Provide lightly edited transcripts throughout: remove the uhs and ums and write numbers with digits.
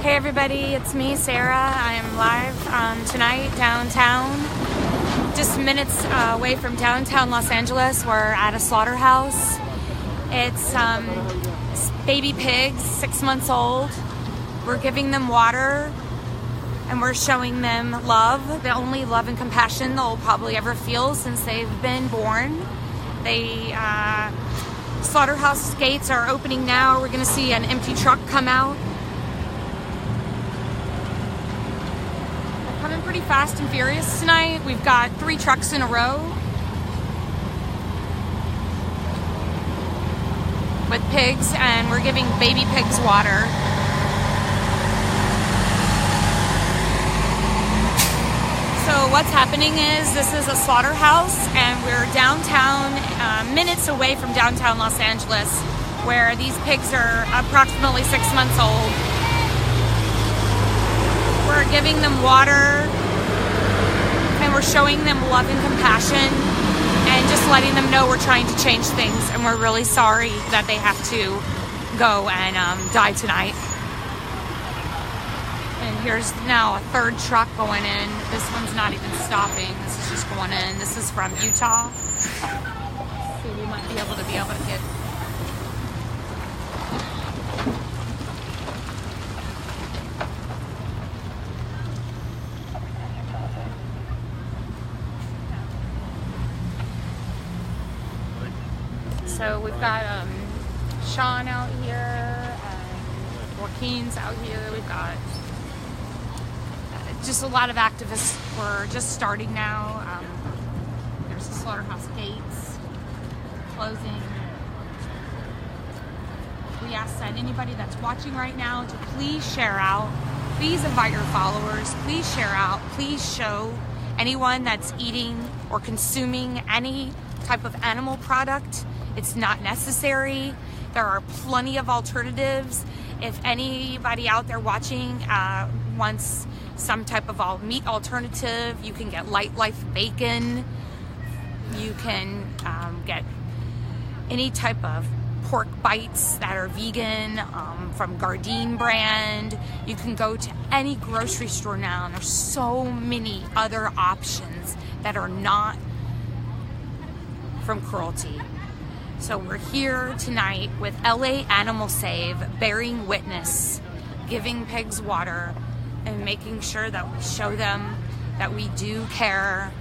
Hey everybody, it's me, Sarah. I am live tonight downtown, just minutes away from downtown Los Angeles. We're at a slaughterhouse. It's baby pigs, 6 months old. We're giving them water and we're showing them love, the only love and compassion they'll probably ever feel since they've been born. Slaughterhouse gates are opening now. We're gonna see an empty truck come out. Coming pretty fast and furious tonight. We've got 3 trucks in a row with pigs, and we're giving baby pigs water. So what's happening is this is a slaughterhouse, and we're downtown, minutes away from downtown Los Angeles, where these pigs are approximately 6 months old. We're giving them water, and we're showing them love and compassion, and just letting them know we're trying to change things, and we're really sorry that they have to go and die tonight. And here's now a 3rd truck going in. This one's not even stopping. This is just going in. This is from Utah. So we might be able to get. So we've got Sean out here, and Joaquin's out here. We've got just a lot of activists. We're just starting now. There's the slaughterhouse gates closing. We ask that anybody that's watching right now to please share out. Please invite your followers. Please share out. Please show anyone that's eating or consuming any type of animal product. It's not necessary. There are plenty of alternatives. If anybody out there watching wants some type of all meat alternative, you can get Light Life bacon. You can get any type of pork bites that are vegan from Gardein brand. You can go to any grocery store now, and there's so many other options that are not from cruelty. So we're here tonight with LA Animal Save, bearing witness, giving pigs water, and making sure that we show them that we do care.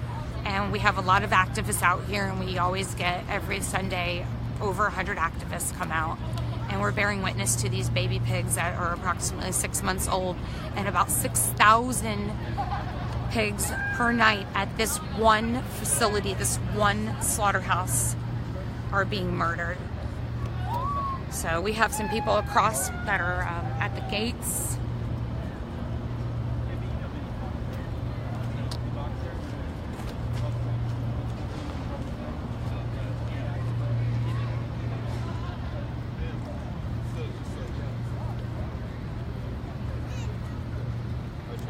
And we have a lot of activists out here, and we always get every Sunday over 100 activists come out, and we're bearing witness to these baby pigs that are approximately 6 months old, and about 6,000 pigs per night at this one facility, this one slaughterhouse, are being murdered. So we have some people across that are at the gates.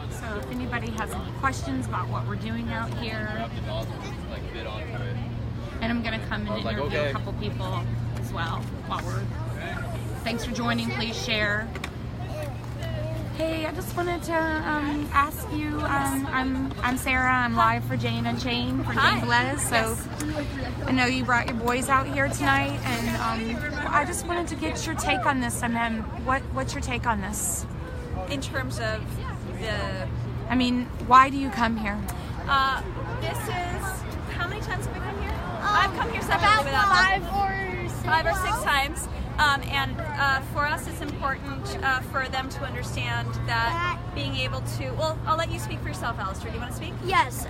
So if anybody has any questions about what we're doing out here, and I'm going to come and interview a couple people as well while we're... Thanks for joining. Please share. Hey, I just wanted to ask you, I'm Sarah. I'm live for Jane Unchained for Jane Velez. So yes. I know you brought your boys out here tonight, and I just wanted to get your take on this. And then what's your take on this? In terms of the... I mean, why do you come here? This is... How many times have we come here? I've come here separately without five or six times. For us, it's important for them to understand that being able to... Well, I'll let you speak for yourself, Alistair. Do you want to speak? Yes.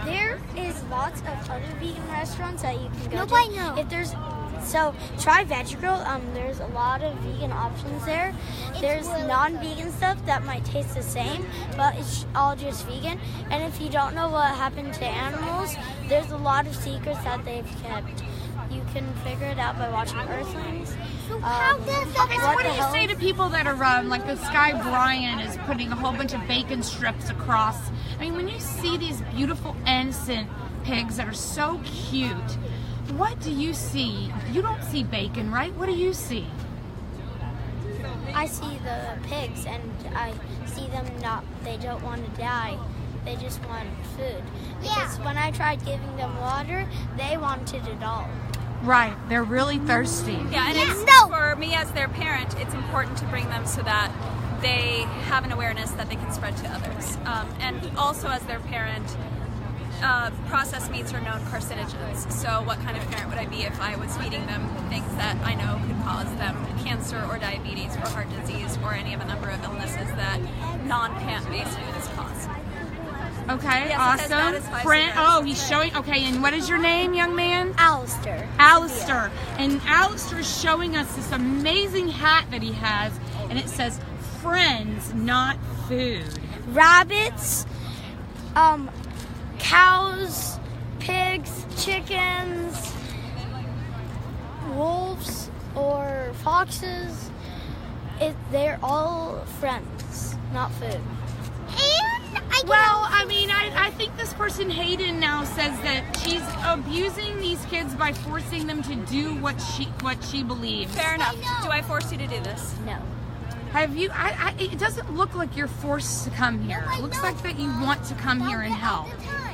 There is lots of other vegan restaurants that you can go to. I know. If there's... So, try Veggie Grill. There's a lot of vegan options there. There's non-vegan stuff that might taste the same, but it's all just vegan. And if you don't know what happened to animals, there's a lot of secrets that they've kept. You can figure it out by watching Earthlings. Okay, so what do you say to people that are, like this guy Brian is putting a whole bunch of bacon strips across? I mean, when you see these beautiful, innocent pigs that are so cute, what do you see? You don't see bacon, right? What do you see? I see the pigs and I see them they don't want to die. They just want food. Because when I tried giving them water, they wanted it all. Right, they're really thirsty. Yeah, and for me as their parent, it's important to bring them so that they have an awareness that they can spread to others. And also as their parent, processed meats are known carcinogens. So what kind of parent would I be if I was feeding them things that I know could cause them cancer or diabetes or heart disease or any of a number of illnesses that non-plant-based foods cause. Okay, Yes, awesome. Friend, oh, he's showing. Okay, and what is your name, young man? Alistair. Alistair. And Alistair's showing us this amazing hat that he has, and it says, "Friends, not food." Rabbits, cows, pigs, chickens, wolves, or foxes. They're all friends, not food. Well, I mean, I think this person, Hayden, now says that she's abusing these kids by forcing them to do what she believes. Fair enough. Do I force you to do this? No. Have you? It doesn't look like you're forced to come here. It looks like that you want to come here and help.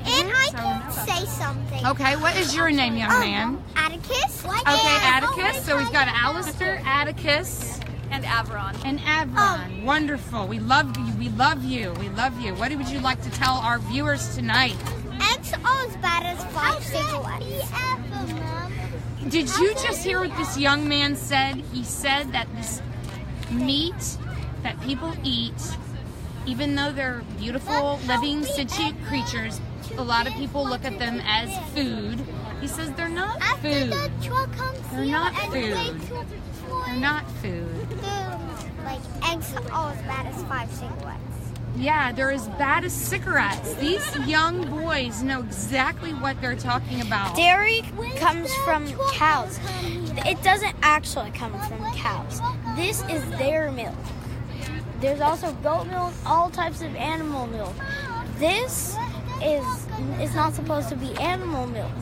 And I can say something. Okay, what is your name, young man? Atticus. Okay, Atticus. So we've got Alistair, Atticus, And Avron. and Avron. Wonderful. We love you. We love you. We love you. What would you like to tell our viewers tonight? XO as bad as 5 cigarettes. Did you just hear what this young man said? He said that this meat that people eat, even though they're beautiful, living, sentient creatures, a lot of people look at them as food. He says they're not food. They're not food. They're not food. Like eggs are as bad as 5 cigarettes. Yeah, they're as bad as cigarettes. These young boys know exactly what they're talking about. Dairy comes from cows. It doesn't actually come from cows. This is their milk. There's also goat milk, all types of animal milk. This is not supposed to be animal milk.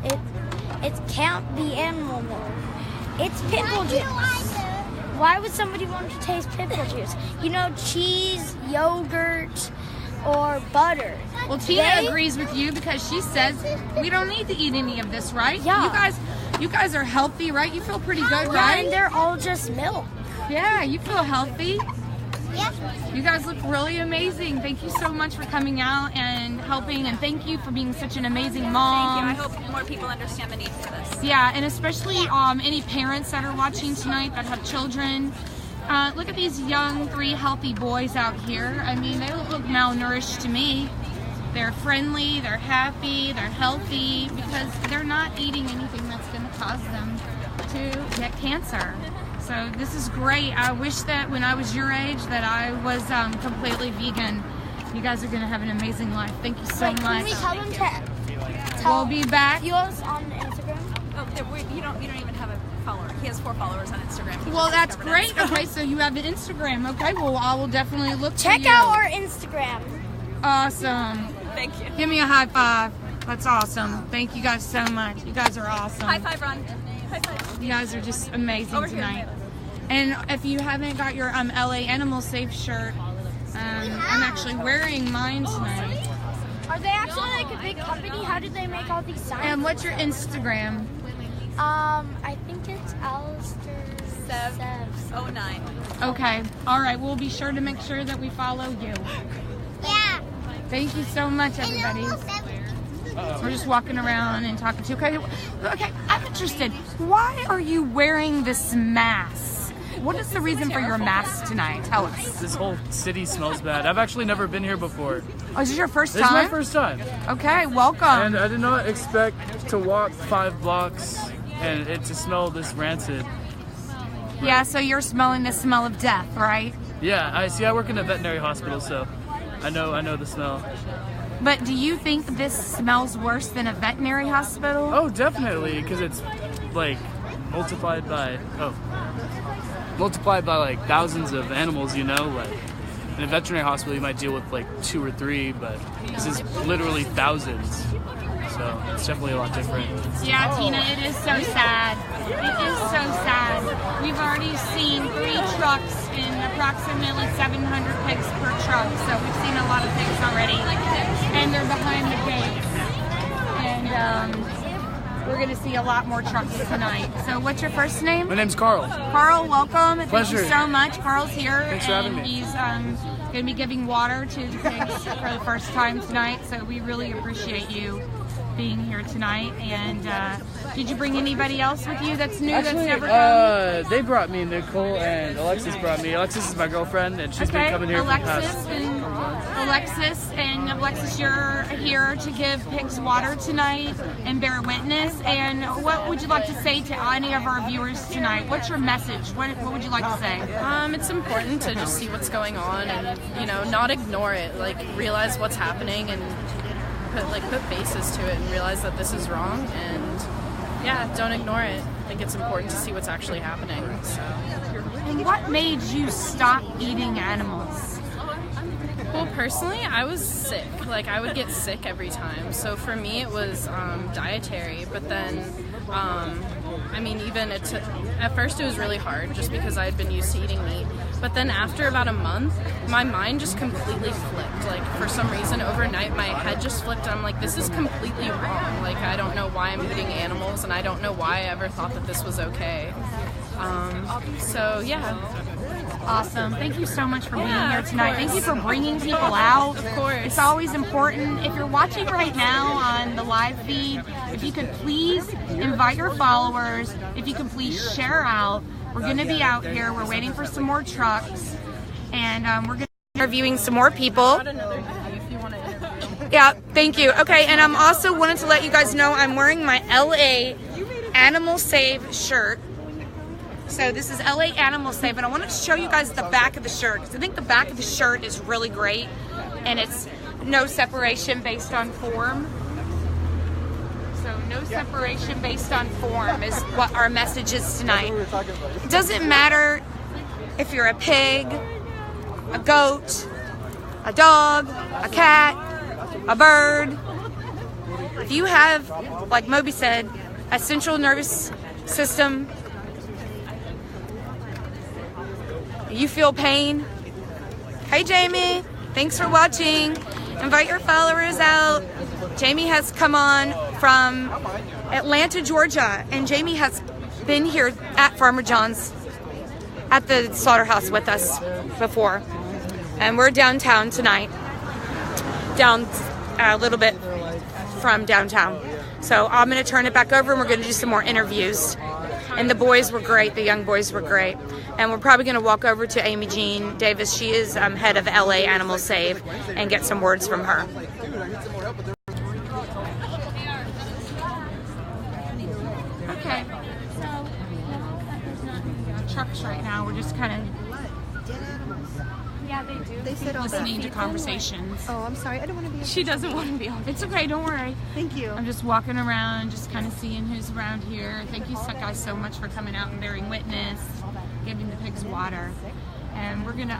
It can't be animal milk. It's pickle juice. Why would somebody want to taste pickle juice? You know, cheese, yogurt, or butter. Well, Tina agrees with you because she says we don't need to eat any of this, right? Yeah. You guys are healthy, right? You feel pretty good, Yeah, right? and they're all just milk. Yeah, you feel healthy. Yep. You guys look really amazing. Thank you so much for coming out and helping, and thank you for being such an amazing mom. Thank you. I hope more people understand the need for this. Yeah, and especially any parents that are watching tonight that have children. Look at these young 3 healthy boys out here. I mean, they don't look malnourished to me. They're friendly, they're happy, they're healthy because they're not eating anything that's going to cause them to get cancer. So this is great. I wish that when I was your age that I was completely vegan. You guys are going to have an amazing life. Thank you so much. Can we tell them to We'll be back. view us on Instagram? Oh, you don't even have a follower. He has 4 followers on Instagram. He Well, just that's discovered it. great. Okay, so you have an Instagram. Okay, well, I will definitely look for Check you. out our Instagram. Awesome. Thank you. Give me a high five. That's awesome. Thank you guys so much. You guys are awesome. High five, Ron. High five. You guys are just amazing Over here, tonight. Layla. And if you haven't got your LA Animal Safe shirt, I'm actually wearing mine tonight. Are they actually like a big company? How did they make all these signs? And what's your Instagram? I think it's Alistair Sevs. 09. Okay. All right. We'll be sure to make sure that we follow you. Yeah. Thank you so much, everybody. We're just walking around and talking to you. Okay, I'm interested. Why are you wearing this mask? What is the reason for your mask tonight? Tell us. This whole city smells bad. I've actually never been here before. Oh, is this your first This is time? my first time. Okay, welcome. And I did not expect to walk 5 blocks and it to smell this rancid. Yeah, so you're smelling the smell of death, right? Yeah, I work in a veterinary hospital, so I know the smell. But do you think this smells worse than a veterinary hospital? Oh, definitely, because it's like multiplied by like thousands of animals, you know, like in a veterinary hospital you might deal with like 2 or 3, but this is literally thousands. So it's definitely a lot different. Yeah, Tina, it is so sad. It is so sad. We've already seen 3 trucks and approximately 700 pigs per truck. So we've seen a lot of pigs already, and they're behind the gates. And we're going to see a lot more trucks tonight. So what's your first name? My name's Carl. Carl, welcome. Pleasure. Thank you so much. Carl's here. Thanks for having me. He's going to be giving water to the pigs for the first time tonight. So we really appreciate you being here tonight. And did you bring anybody else with you that's new, Actually, that's never come? they brought me. Nicole and Alexis brought me. Alexis is my girlfriend, and she's been coming here for the past. Alexis, you're here to give pigs water tonight and bear witness. And what would you like to say to any of our viewers tonight? What's your message? What would you like to say? It's important to just see what's going on and, you know, not ignore it. Like, realize what's happening and put faces to it and realize that this is wrong. And yeah, don't ignore it. I think it's important to see what's actually happening. So. And what made you stop eating animals? Well, personally, I was sick. Like, I would get sick every time. So for me, it was dietary. But then, even at first it was really hard just because I had been used to eating meat. But then after about a month, my mind just completely flipped. Like, for some reason, overnight, my head just flipped. And I'm like, this is completely wrong. Like, I don't know why I'm eating animals, and I don't know why I ever thought that this was okay. So, yeah. Awesome. Thank you so much for being here tonight. Thank you for bringing people out. Of course. It's always important. If you're watching right now on the live feed, if you could please invite your followers, if you could please share out. We're going to be out here. We're waiting for some more trucks, and we're going to be interviewing some more people. Yeah, thank you. Okay, and I'm also wanted to let you guys know I'm wearing my LA Animal Save shirt. So this is LA Animal Save, and I wanted to show you guys the back of the shirt, because I think the back of the shirt is really great, and it's no separation based on form. So no separation based on form is what our message is tonight. It doesn't matter if you're a pig, a goat, a dog, a cat, a bird. If you have, like Moby said, a central nervous system, you feel pain. Hey Jamie, thanks for watching. Invite your followers out. Jamie has come on from Atlanta, Georgia, and Jamie has been here at Farmer John's at the slaughterhouse with us before. And we're downtown tonight, down a little bit from downtown. So I'm gonna turn it back over and we're gonna do some more interviews. And the boys were great, the young boys were great. And we're probably gonna walk over to Amy Jean Davis. She is head of LA Animal Save, and get some words from her. Okay, so there's not trucks right now. We're just kind of, yeah, they do. They sit listening to conversations. Oh, I'm sorry. I don't want to be. She doesn't want to be on. It's okay. Don't worry. Thank you. I'm just walking around, just kind of seeing who's around here. Thank you guys so much for coming out and bearing witness, giving the pigs water. And we're gonna,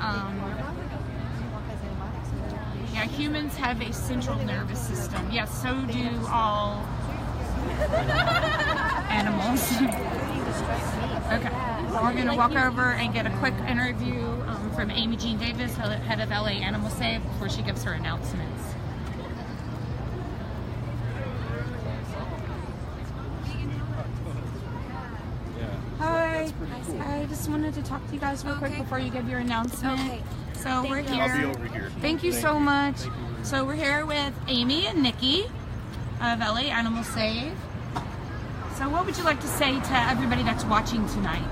yeah, humans have a central nervous system. Yes, so do all animals. Okay, we're gonna walk over and get a quick interview from Amy Jean Davis, head of LA Animal Save, before she gives her announcements. Hi. I just wanted to talk to you guys real quick before you give your announcement. Okay. So we're here. I'll be over here. Thank you so much. So we're here with Amy and Nikki of LA Animal Save. So what would you like to say to everybody that's watching tonight?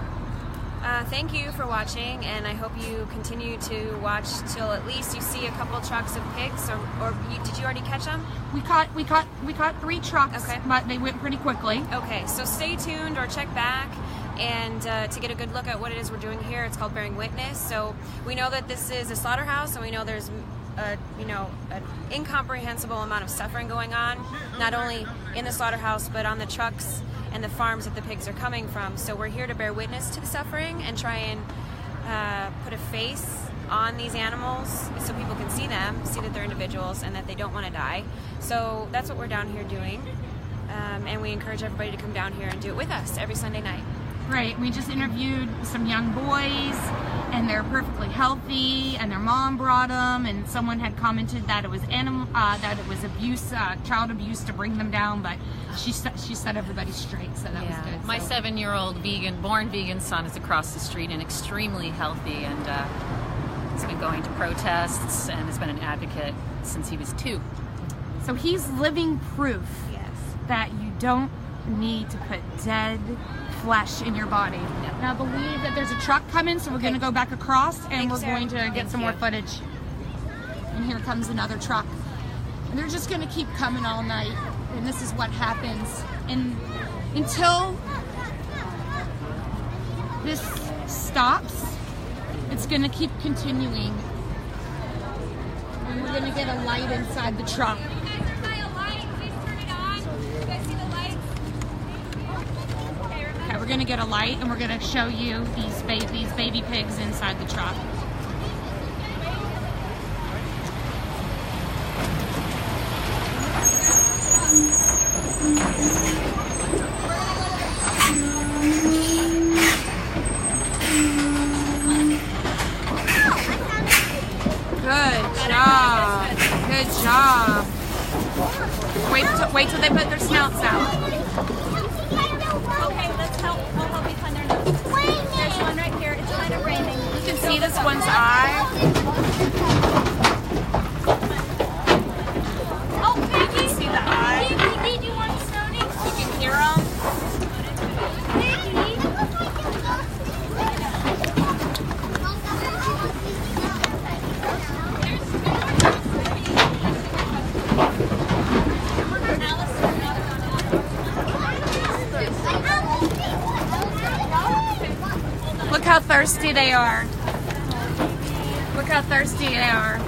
Thank you for watching, and I hope you continue to watch till at least you see a couple trucks of pigs, or did you already catch them? We caught 3 trucks, okay, but they went pretty quickly. Okay, so stay tuned or check back and to get a good look at what it is we're doing here. It's called Bearing Witness. So we know that this is a slaughterhouse, and we know there's an incomprehensible amount of suffering going on, not only in the slaughterhouse but on the trucks and the farms that the pigs are coming from. So we're here to bear witness to the suffering and try and put a face on these animals so people can see them, see that they're individuals and that they don't want to die. So that's what we're down here doing, and we encourage everybody to come down here and do it with us every Sunday night. Right, we just interviewed some young boys and they're perfectly healthy, and their mom brought them, and someone had commented that it was abuse, child abuse to bring them down, but she set everybody straight, so that was good. My 7-year-old born vegan son is across the street and extremely healthy, and he's been going to protests and has been an advocate since he was 2. So he's living proof that you don't need to put dead flesh in your body. Yep. Now I believe that there's a truck coming, so we're going to go back across and we're going to get some more footage. And here comes another truck. And they're just going to keep coming all night. And this is what happens. And until this stops, it's going to keep continuing. And we're going to get a light inside the truck. Okay, we're going to get a light and we're going to show you these baby pigs inside the truck. Good job. Wait till they put their snouts out. Okay, let's help. We'll help you find their nose. There's one right here. It's kind of raining. You can see this one's eye. Oh, Piggy! You can see the eye. Piggy, do you want snowing? You can hear them. Look how thirsty they are. Look how thirsty they are.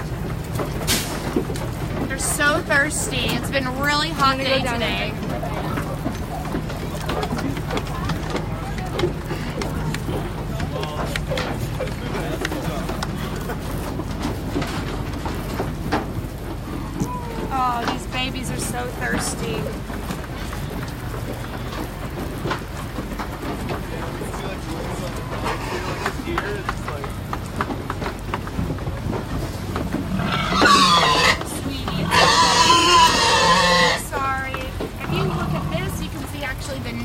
They're so thirsty. It's been a really hot day today. Oh, these babies are so thirsty.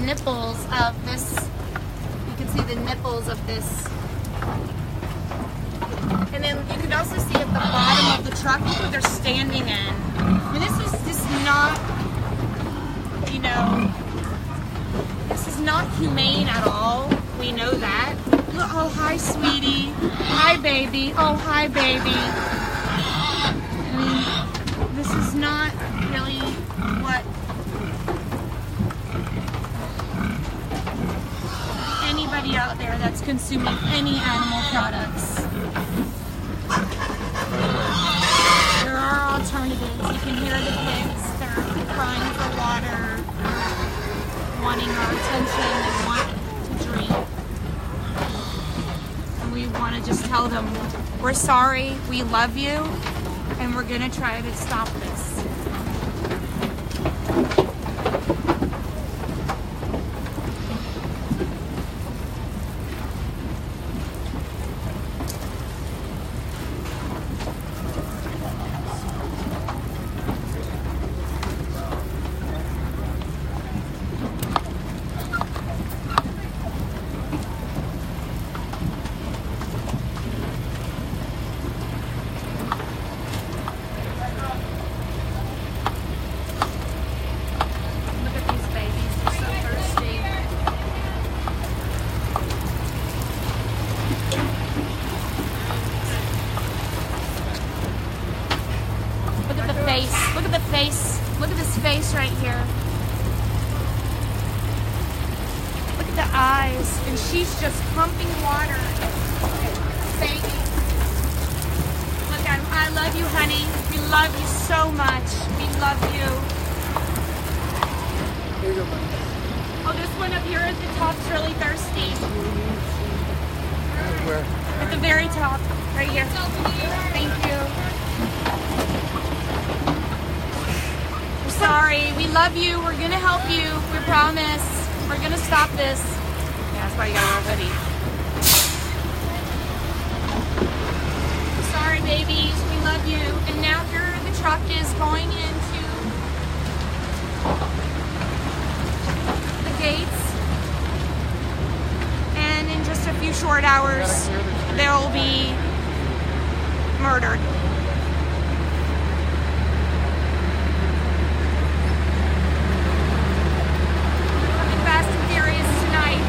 Nipples of this, you can see the nipples of this, and then you can also see at the bottom of the truck, look what they're standing in. And this is just not, you know, this is not humane at all. We know that. Oh, hi, sweetie. Hi, baby. Oh, hi, baby. I mean, this is not really what anybody out there that's consuming any animal products. There are alternatives. You can hear the pigs. They're crying for water, wanting our attention, and want to drink. And we want to just tell them, we're sorry, we love you, and we're going to try to stop this. Look at the face. Look at this face right here. Look at the eyes. And she's just pumping water. Baby. Look at him. I love you, honey. We love you so much. We love you. Here you go, buddy. Oh, this one up here at the top's really thirsty. Where? At the very top. Right here. Thank you. We're sorry. We love you. We're going to help you. We promise. We're going to stop this. Yeah, that's why you got to wear a hoodie. you. And now here the truck is going into the gates. And in just a few short hours, they'll be murdered. Coming Fast and Furious tonight.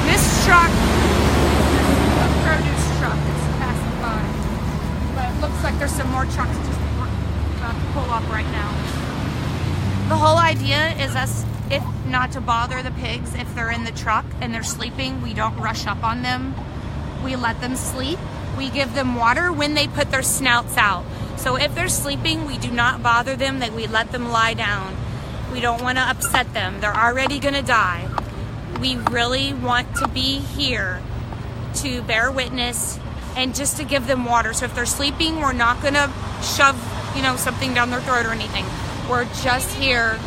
This truck, produce truck, is passing by. But it looks like there's some more trucks just about to pull up right now. The whole idea is us, if not to bother the pigs, if they're in the truck and they're sleeping, we don't rush up on them. We let them sleep. We give them water when they put their snouts out. So if they're sleeping, we do not bother them, that we let them lie down. We don't want to upset them. They're already going to die. We really want to be here to bear witness and just to give them water. So if they're sleeping, we're not going to shove, something down their throat or anything. We're just here.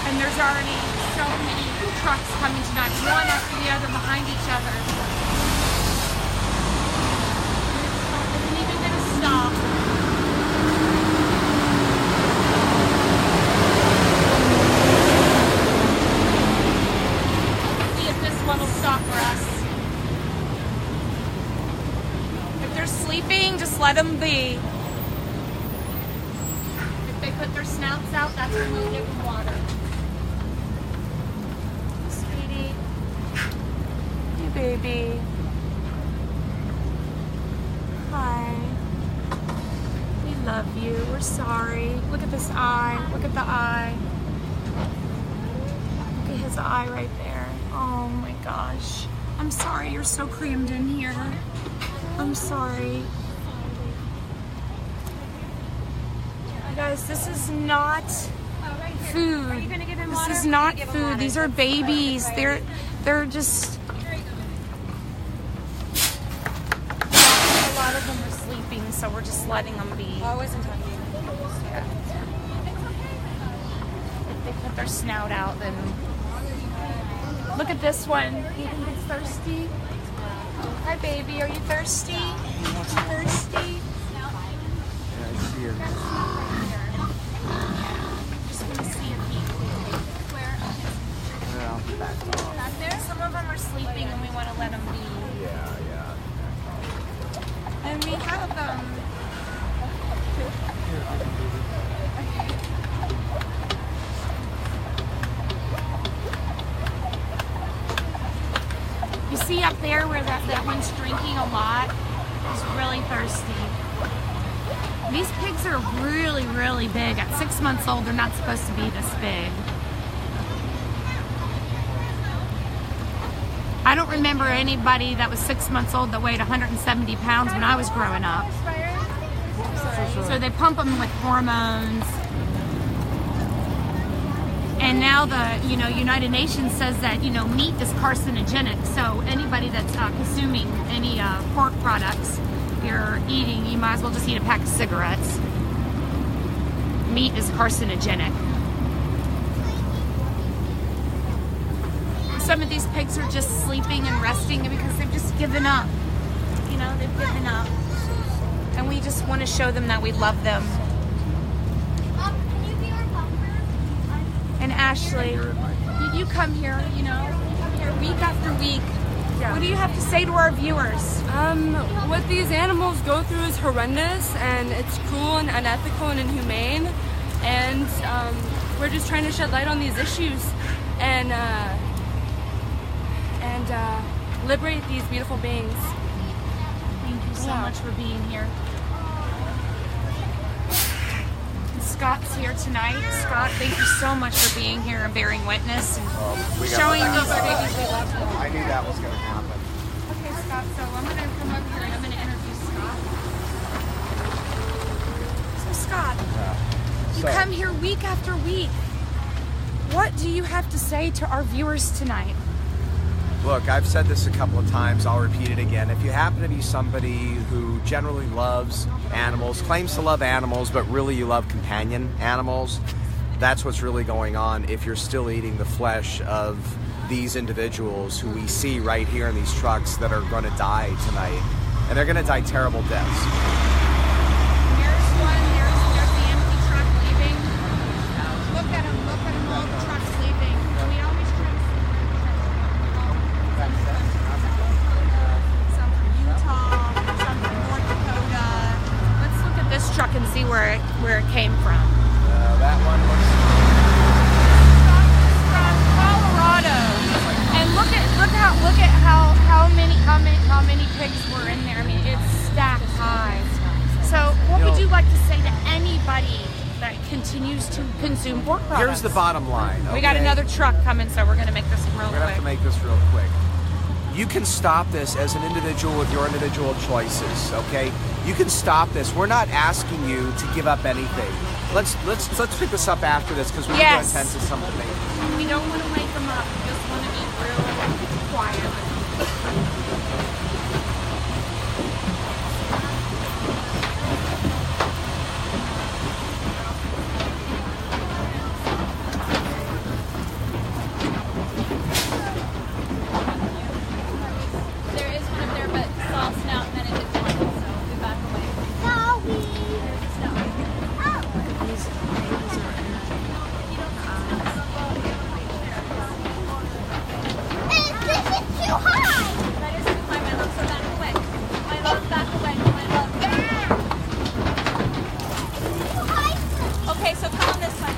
And there's already so many trucks coming tonight, one after the other behind each other. It isn't even going to stop. Let's see if this one will stop for us. If they're sleeping, just let them be. If they put their snouts out, that's when we'll give them water. Baby. Hi. We love you. We're sorry. Look at this eye. Look at the eye. Look at his eye right there. Oh my gosh. I'm sorry you're so crammed in here. I'm sorry. Guys, this is not food. This is not food. These are babies. They're just... A lot of them are sleeping, so we're just letting them be. Oh, isn't talking. Yeah. If they put their snout out, then look at this one. You think it's thirsty? Hi, baby. Are you thirsty? Thirsty? Yeah, I see it. Just want to see if he. Where? Back there. Some of them are sleeping, and we want to let them be. Yeah. And we have you see up there where that one's drinking a lot is really thirsty. These pigs are really, really big. At 6 months old, they're not supposed to be this big. I don't remember anybody that was 6 months old that weighed 170 pounds when I was growing up. So they pump them with hormones. And now the United Nations says that meat is carcinogenic. So anybody that's consuming any pork products you're eating, you might as well just eat a pack of cigarettes. Meat is carcinogenic. Some of these pigs are just sleeping and resting because they've just given up. They've given up. And we just want to show them that we love them. Can you be our bumper? And Ashley, you come here, you come here week after week. Yeah. What do you have to say to our viewers? What these animals go through is horrendous, and it's cruel and unethical and inhumane. And we're just trying to shed light on these issues and liberate these beautiful beings. Thank you so much for being here. And Scott's here tonight. Scott, thank you so much for being here and bearing witness and showing these babies we love them. I knew that was going to happen. Okay, Scott, so I'm going to come over here and I'm going to interview Scott. So Scott, you come here week after week. What do you have to say to our viewers tonight? Look, I've said this a couple of times, I'll repeat it again. If you happen to be somebody who generally loves animals, claims to love animals, but really you love companion animals, That's what's really going on if you're still eating the flesh of these individuals who we see right here in these trucks that are going to die tonight. And they're going to die terrible deaths. There's one, there's the empty truck leaving. Look at them, all the trucks leaving. We always try to see some from Utah, some from North Dakota. Let's look at this truck and see where it came from. That one looks... From Colorado. And look at how many pigs were in there. I mean, it's stacked high. So what would you like to say to anybody that continues to consume pork products? Here's the bottom line. Okay? We got another truck coming, so we're going to make this real quick. We're going to have to make this real quick. You can stop this as an individual with your individual choices, okay? You can stop this. We're not asking you to give up anything. Let's pick this up after this because we need to attend to something. We don't want to wake them up. We just want to be real quiet. There is one up there, but saw snout and then it didn't want it, so we back away. There's a snout. Too high! That is too high, my love, so back away. My love, back away, my love. Okay, so come on this way.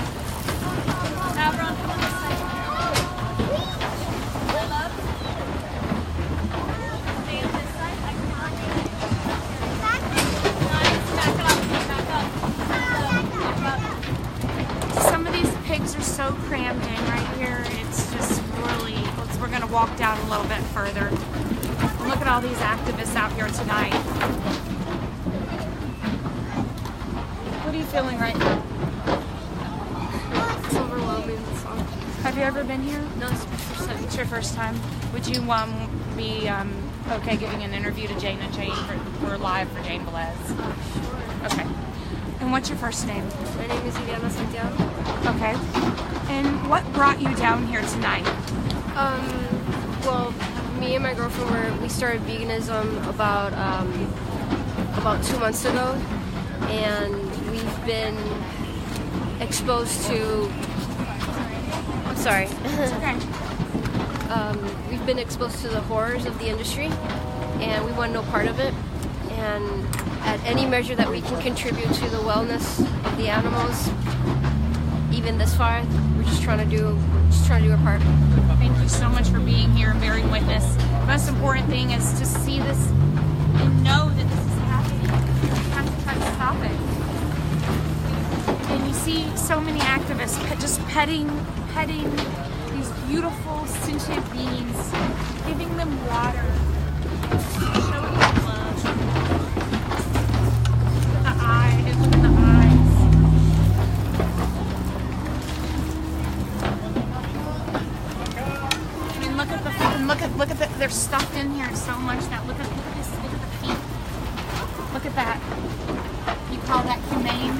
Avron, come on this way. My love. Stay on this side. I come on. Nice, back up. Some of these pigs are so crammed in right here. It's just really... We're going to walk down a little bit further. And look at all these activists out here tonight. What are you feeling right now? It's overwhelming. Have you ever been here? No, it's my first time. It's your first time. Would you be okay giving an interview to Jane and Jane for live for Jane Velez? Okay. And what's your first name? My name is Ileana Santiago. Okay. And what brought you down here tonight? Well, me and my girlfriend we started veganism about 2 months ago, and we've been exposed to. I'm sorry. It's okay. We've been exposed to the horrors of the industry, and we want no part of it. And at any measure that we can contribute to the wellness of the animals, even this far, we're just trying to do our part. Thank you so much for being here and bearing witness. The most important thing is to see this and know that this is happening. You have to try to stop it. And you see so many activists just petting these beautiful sentient beings, giving them water, showing them love. Look at the eyes. Look at the eyes. Look at they're stuffed in here so much that look at this, look at the feet. Look at that. You call that humane?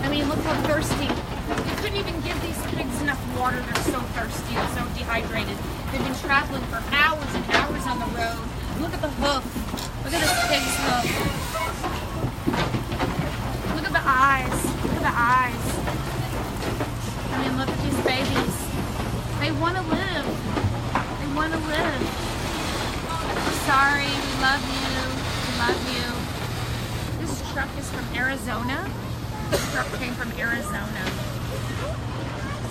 I mean, look how thirsty. You couldn't even give these pigs enough water. They're so thirsty and so dehydrated. They've been traveling for hours and hours on the road. Look at the hoof. Look at this pig's hoof. Look at the eyes. Look at the eyes. I mean, look at these babies. They want to live. Want to live. We're sorry. We love you. We love you. This truck is from Arizona. This truck came from Arizona.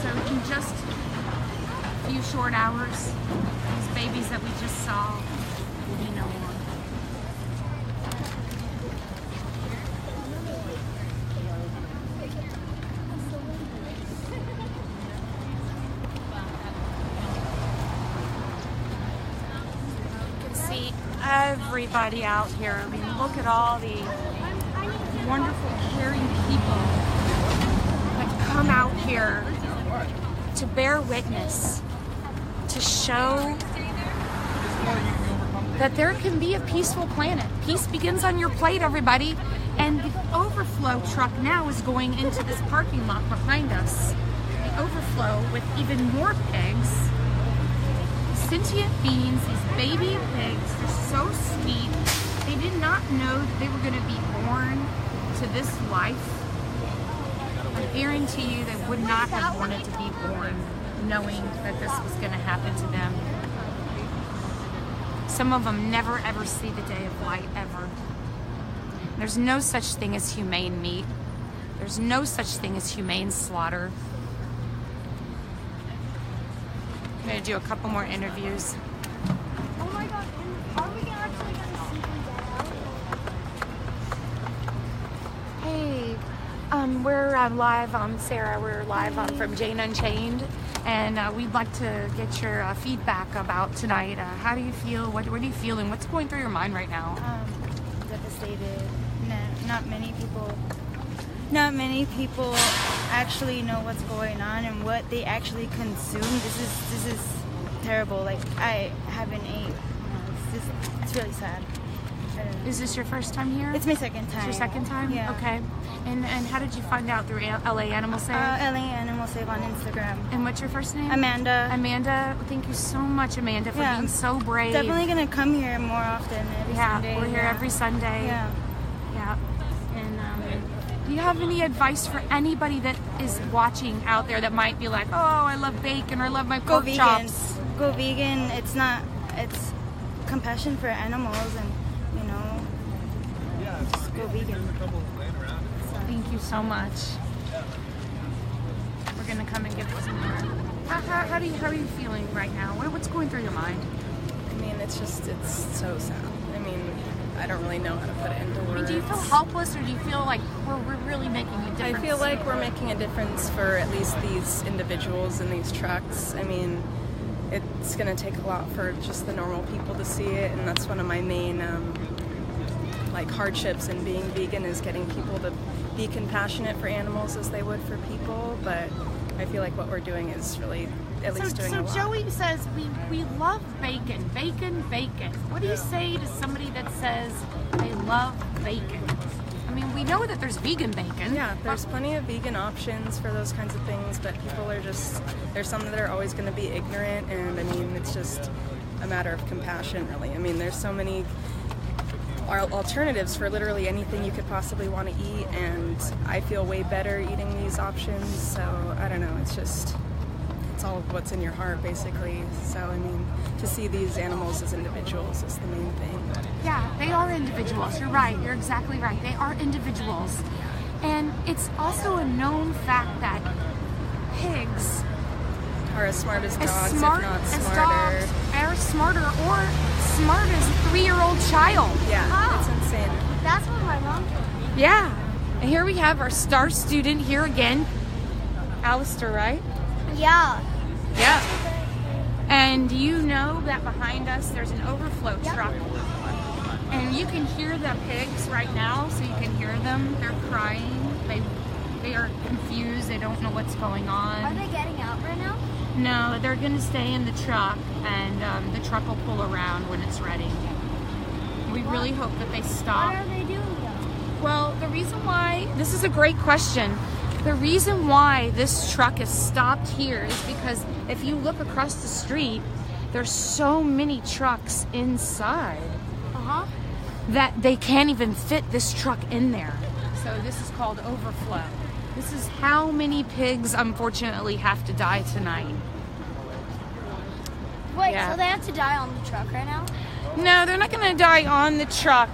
So in just a few short hours, these babies that we just saw will be no more. Everybody out here. I mean, look at all the wonderful, caring people that come out here to bear witness, to show that there can be a peaceful planet. Peace begins on your plate, everybody. And the overflow truck now is going into this parking lot behind us. The overflow with even more pigs. Sentient beings, these baby pigs, they're so sweet. They did not know that they were going to be born to this life. I guarantee you they would not have wanted to be born knowing that this was going to happen to them. Some of them never ever see the day of light ever. There's no such thing as humane meat. There's no such thing as humane slaughter. I'm going to do a couple more interviews. Oh my God, are we actually going to see them get out? Hey, we're live on Sarah. We're live from Jane Unchained, and we'd like to get your feedback about tonight. How do you feel? What are you feeling? What's going through your mind right now? Devastated. Not many people actually know what's going on and what they actually consume. This is terrible. Like, I haven't ate. It's really sad. Is this your first time here? It's my second time. It's your second time? Yeah. Okay. And how did you find out? Through LA Animal Save? LA Animal Save on Instagram. And what's your first name? Amanda. Amanda, thank you so much, Amanda, for being so brave. Definitely gonna come here more often every Sunday. We're here every Sunday. Yeah. And do you have any advice for anybody that is watching out there that might be like, oh, I love bacon or I love my pork chops? Go vegan. It's compassion for animals, and just go vegan. Thank you so much. We're gonna come and get some more. How are you feeling right now? What's going through your mind? I mean, it's so sad. I mean, I don't really know how to put it into words. Do you feel helpless, or do you feel like we're really making a difference? I feel like we're making a difference for at least these individuals in these trucks. I mean, it's going to take a lot for just the normal people to see it, and that's one of my main hardships in being vegan, is getting people to be compassionate for animals as they would for people. But I feel like what we're doing is really at least doing a lot. So Joey says we love bacon. What do you say to somebody that says they love bacon? I mean, we know that there's vegan bacon. Yeah, there's plenty of vegan options for those kinds of things, but people are there's some that are always going to be ignorant, and I mean, it's just a matter of compassion, really. I mean, there's so many alternatives for literally anything you could possibly want to eat, and I feel way better eating these options. So I don't know, it's all of what's in your heart, basically. So I mean, to see these animals as individuals is the main thing. Yeah, they are individuals. You're right. You're exactly right. They are individuals. And it's also a known fact that pigs are as smart as dogs, if not smarter. Dogs are smarter, or smart as a 3-year-old child. Yeah, It's insane. That's what my mom told me. Yeah. And here we have our star student here again, Alistair, right? Yeah. Yeah. And you know that behind us there's an overflow truck. And you can hear the pigs right now, so you can hear them. They're crying. They are confused. They don't know what's going on. Are they getting out right now? No, they're going to stay in the truck, and the truck will pull around when it's ready. We really hope that they stop. What are they doing though? Well, the reason why, this is a great question. The reason why this truck is stopped here is because if you look across the street, there's so many trucks inside that they can't even fit this truck in there. So this is called overflow. This is how many pigs, unfortunately, have to die tonight. Wait, so they have to die on the truck right now? No, they're not going to die on the truck.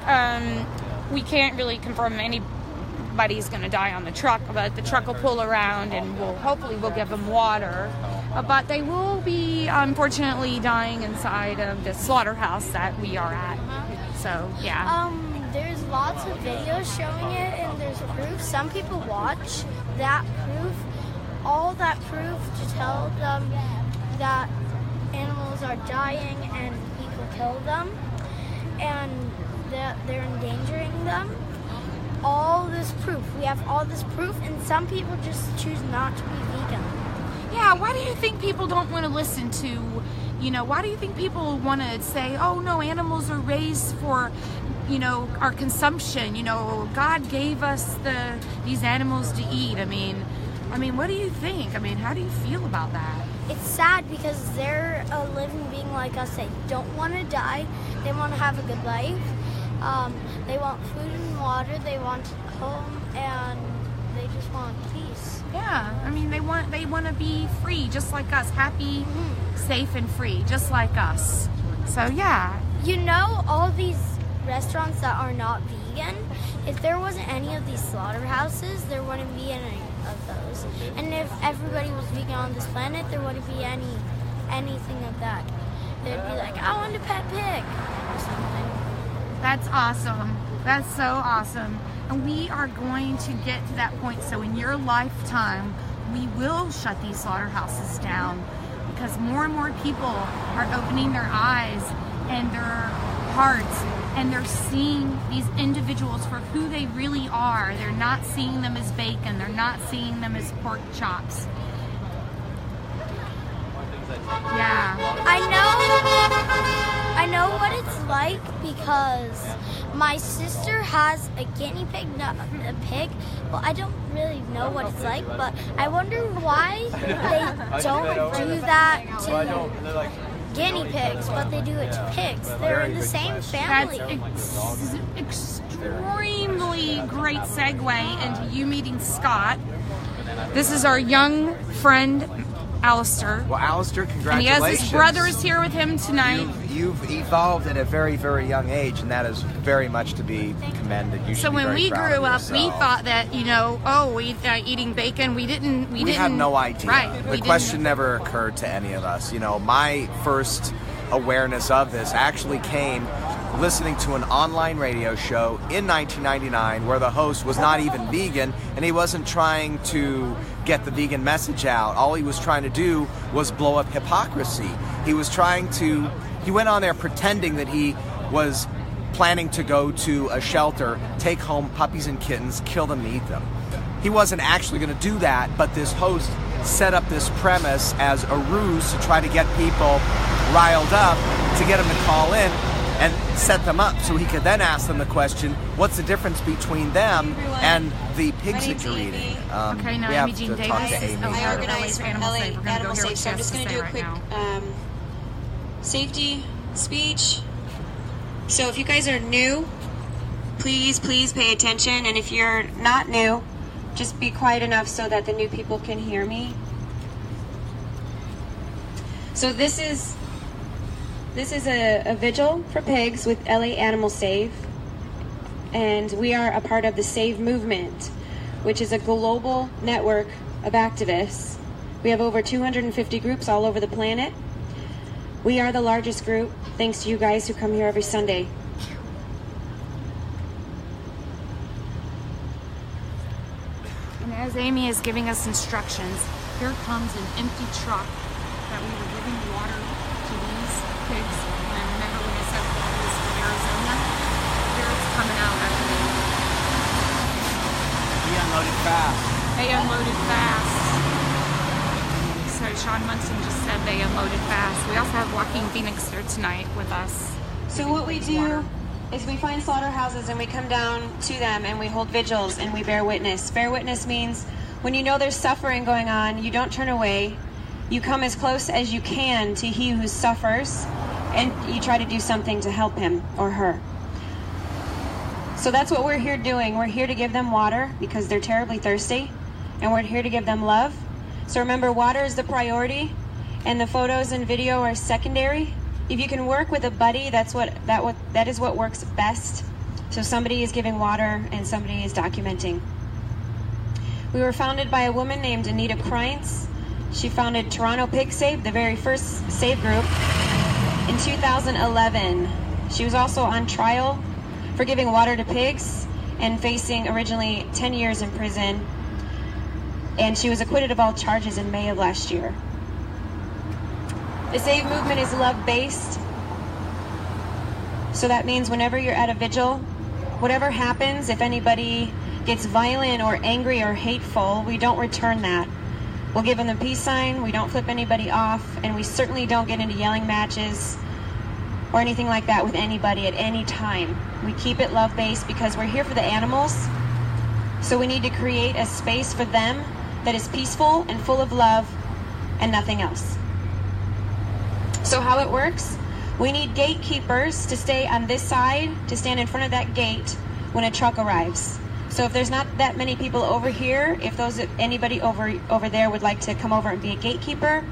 We can't really confirm anybody's going to die on the truck, but the truck will pull around, and hopefully we'll give them water. But they will be, unfortunately, dying inside of the slaughterhouse that we are at. So, yeah. There's lots of videos showing it, and there's proof. Some people watch that proof, all that proof, to tell them that animals are dying and people kill them, and that they're endangering them. All this proof. We have all this proof, and some people just choose not to be vegan. Yeah, why do you think people don't want to listen to, why do you think people want to say, oh no, animals are raised for you know, our consumption. You know, God gave us these animals to eat. I mean, what do you think? I mean, how do you feel about that? It's sad because they're a living being like us. They don't want to die. They want to have a good life. They want food and water. They want home, and they just want peace. Yeah, I mean, they want to be free, just like us, happy, safe, and free, just like us. So yeah. You know, all these restaurants that are not vegan, if there wasn't any of these slaughterhouses, there wouldn't be any of those. And if everybody was vegan on this planet, there wouldn't be anything of that. They'd be like, I want a pet pig or something. That's awesome. That's so awesome. And we are going to get to that point. So in your lifetime, we will shut these slaughterhouses down, because more and more people are opening their eyes and their hearts, and they're seeing these individuals for who they really are. They're not seeing them as bacon. They're not seeing them as pork chops. Yeah. I know what it's like because my sister has a guinea pig, not a pig. Well, I don't really know what it's like, but I wonder why they don't do that to guinea pigs, but they do it to pigs. They're in the same family. That's extremely great segue into you meeting Scott. This is our young friend, Alistair. Well, Alistair, congratulations. And he has his brother is here with him tonight. You've evolved at a very, very young age, and that is very much to be commended. You should So be when very we proud grew of up, we yourself. thought that, you know, eating bacon. We had no idea. Right. The question never occurred to any of us. You know, my first awareness of this actually came listening to an online radio show in 1999 where the host was not even vegan, and he wasn't trying to get the vegan message out. All he was trying to do was blow up hypocrisy. He went on there pretending that he was planning to go to a shelter, take home puppies and kittens, kill them and eat them. He wasn't actually going to do that, but this host set up this premise as a ruse to try to get people riled up, to get them to call in and set them up so he could then ask them the question, what's the difference between them and the pigs that you're eating? Okay, now we Amy have Jean to Davis. talk to Amy. I organize from Animal LA Safe. We're gonna Animal go hear Safe, what so I'm she has just going to to do say a quick right safety speech. So if you guys are new, please pay attention, and if you're not new, just be quiet enough so that the new people can hear me. So this is a vigil for pigs with LA Animal Save, and we are a part of the Save movement, which is a global network of activists. We have over 250 groups all over the planet. We are the largest group, thanks to you guys who come here every Sunday. And as Amy is giving us instructions, here comes an empty truck that we were giving water to these pigs. And remember when I said that was from Arizona? Here it's coming out actually. He unloaded fast. They unloaded fast. So Sean Munson just said they unloaded fast. We also have Joaquin Phoenix there tonight with us. So what we do is we find slaughterhouses and we come down to them and we hold vigils and we bear witness. Bear witness means when you know there's suffering going on, you don't turn away. You come as close as you can to he who suffers, and you try to do something to help him or her. So that's what we're here doing. We're here to give them water because they're terribly thirsty, and we're here to give them love. So remember, water is the priority, and the photos and video are secondary. If you can work with a buddy, that is what works best. So somebody is giving water and somebody is documenting. We were founded by a woman named Anita Kreintz. She founded Toronto Pig Save, the very first save group, in 2011. She was also on trial for giving water to pigs and facing originally 10 years in prison. And she was acquitted of all charges in May of last year. The Save movement is love-based. So that means whenever you're at a vigil, whatever happens, if anybody gets violent or angry or hateful, we don't return that. We'll give them the peace sign, we don't flip anybody off, and we certainly don't get into yelling matches. or anything like that with anybody at any time. We keep it love-based because we're here for the animals. So we need to create a space for them that is peaceful and full of love and nothing else. So how it works, we need gatekeepers to stay on this side, to stand in front of that gate when a truck arrives. So if there's not that many people over here, if anybody over there would like to come over and be a gatekeeper,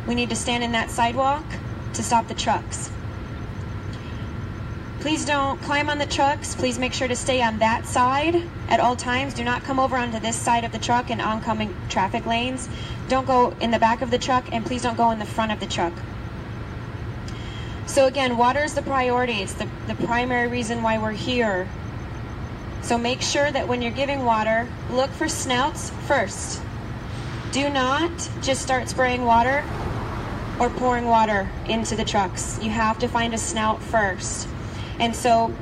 we need to stand in that sidewalk to stop the trucks. Please don't climb on the trucks. Please make sure to stay on that side at all times. Do not come over onto this side of the truck in oncoming traffic lanes. Don't go in the back of the truck, and please don't go in the front of the truck. So again, water is the priority. It's the primary reason why we're here. So make sure that when you're giving water, look for snouts first. Do not just start spraying water or pouring water into the trucks. You have to find a snout first. And so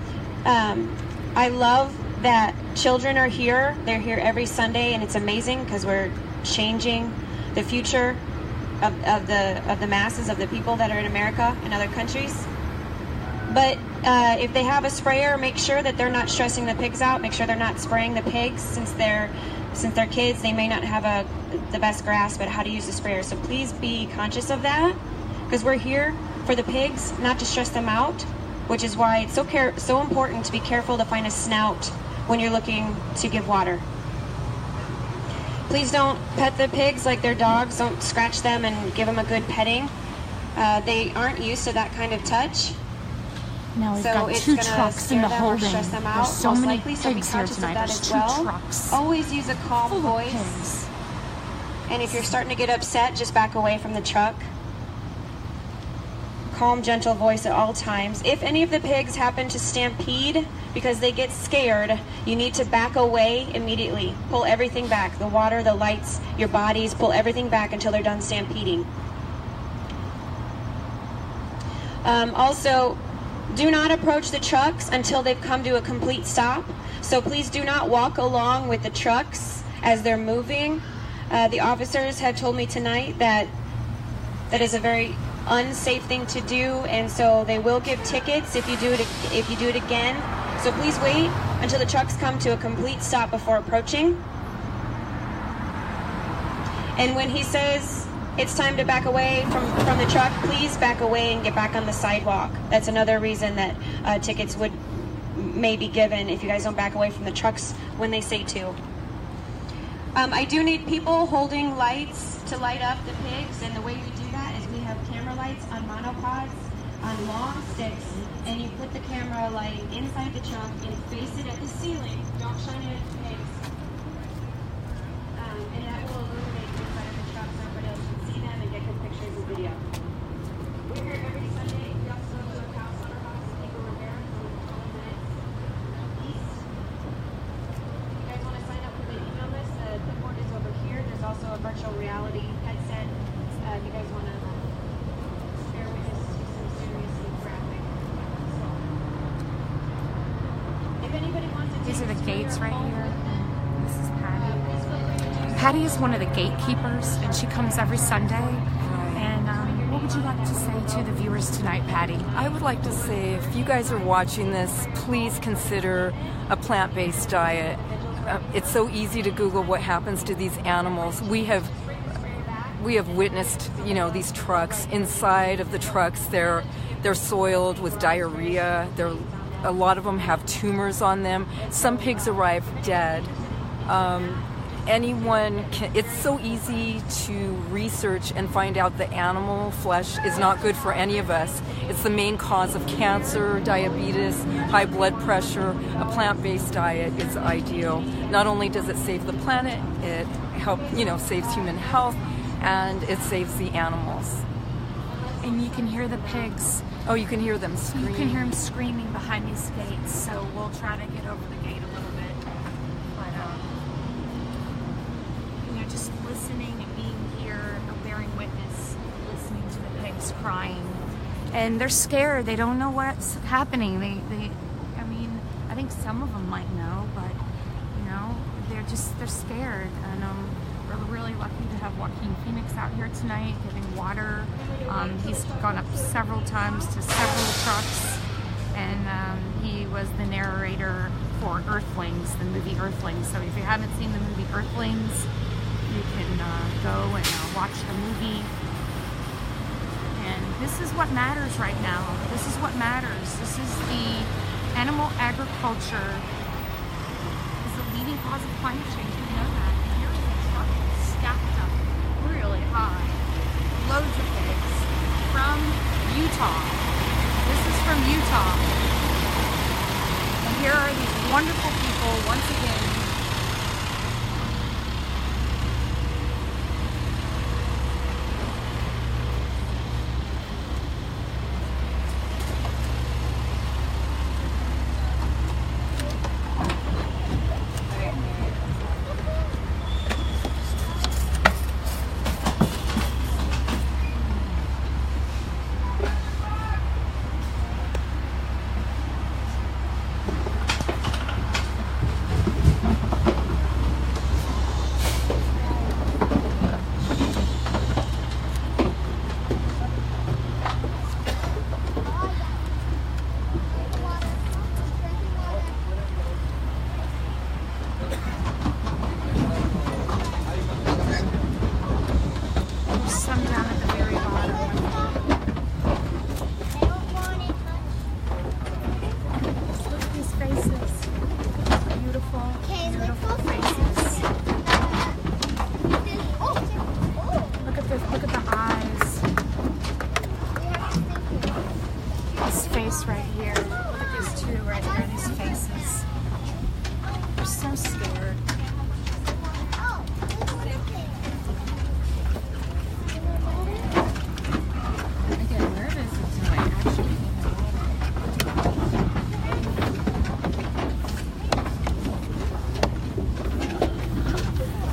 I love that children are here. They're here every Sunday, and it's amazing because we're changing the future of the masses of the people that are in America and other countries. But if they have a sprayer, make sure that they're not stressing the pigs out. Make sure they're not spraying the pigs since they're kids. They may not have the best grasp at how to use the sprayer. So please be conscious of that, because we're here for the pigs, not to stress them out, which is why it's so important to be careful to find a snout when you're looking to give water. Please don't pet the pigs like they're dogs. Don't scratch them and give them a good petting. They aren't used to that kind of touch. Now we've got two trucks in the holding. There's so many pigs here tonight. There's two trucks. Always use a calm voice. And if you're starting to get upset, just back away from the truck. Calm, gentle voice at all times. If any of the pigs happen to stampede because they get scared, you need to back away immediately. Pull everything back. The water, the lights, your bodies, pull everything back until they're done stampeding. Also, do not approach the trucks until they've come to a complete stop. So please do not walk along with the trucks as they're moving. The officers have told me tonight that is a very unsafe thing to do, and so they will give tickets if you do it again. So please wait until the trucks come to a complete stop before approaching. And when he says it's time to back away from the truck, please back away and get back on the sidewalk. That's another reason that tickets may be given if you guys don't back away from the trucks when they say to. I do need people holding lights to light up the pigs, and the way we do that is we have camera lights on monopods on long sticks, and you put the camera light inside the truck and face it at the ceiling. Don't shine it at the pigs. And that will illuminate the inside of the truck so everybody else can see them and get good pictures and video. We're here every Sunday. We also go to a slaughterhouse in Eagle Rivera, so 20 minutes east. If you guys want to sign up for the email list, the clipboard is over here. There's also a virtual reality headset. If you guys want to bear witness to some seriously graphic. If anybody wants to, these are the gates right here. This is Patty. Patty is one of the gatekeepers, and she comes every Sunday. And what would you like to say to the viewers tonight, Patty? I would like to say, if you guys are watching this, please consider a plant-based diet. It's so easy to Google what happens to these animals. We have witnessed, these trucks. Inside of the trucks, they're soiled with diarrhea. A lot of them have tumors on them. Some pigs arrive dead. It's so easy to research and find out the animal flesh is not good for any of us. It's the main cause of cancer, diabetes, high blood pressure. A plant-based diet is ideal. Not only does it save the planet, it saves human health, and it saves the animals. And you can hear the pigs. Oh, you can hear them screaming. You can hear them screaming behind these gates, so we'll try to get over the gate a little bit. But, just listening and being here, bearing witness, listening to the pigs crying. And they're scared. They don't know what's happening. I think some of them might know, but, they're scared. And we're really lucky to have Joaquin Phoenix out here tonight giving water. He's gone up several times to several trucks, and he was the narrator for Earthlings, the movie Earthlings. So if you haven't seen the movie Earthlings, you can go and watch the movie. And this is what matters right now. This is what matters. This is the animal agriculture is the leading cause of climate change. We know that. And here is a truck stacked up really high. Loads of pigs from Utah. This is from Utah. And here are these wonderful people once again. Right here. Look at these two right here, these faces. They're so scared. I get nervous until I actually look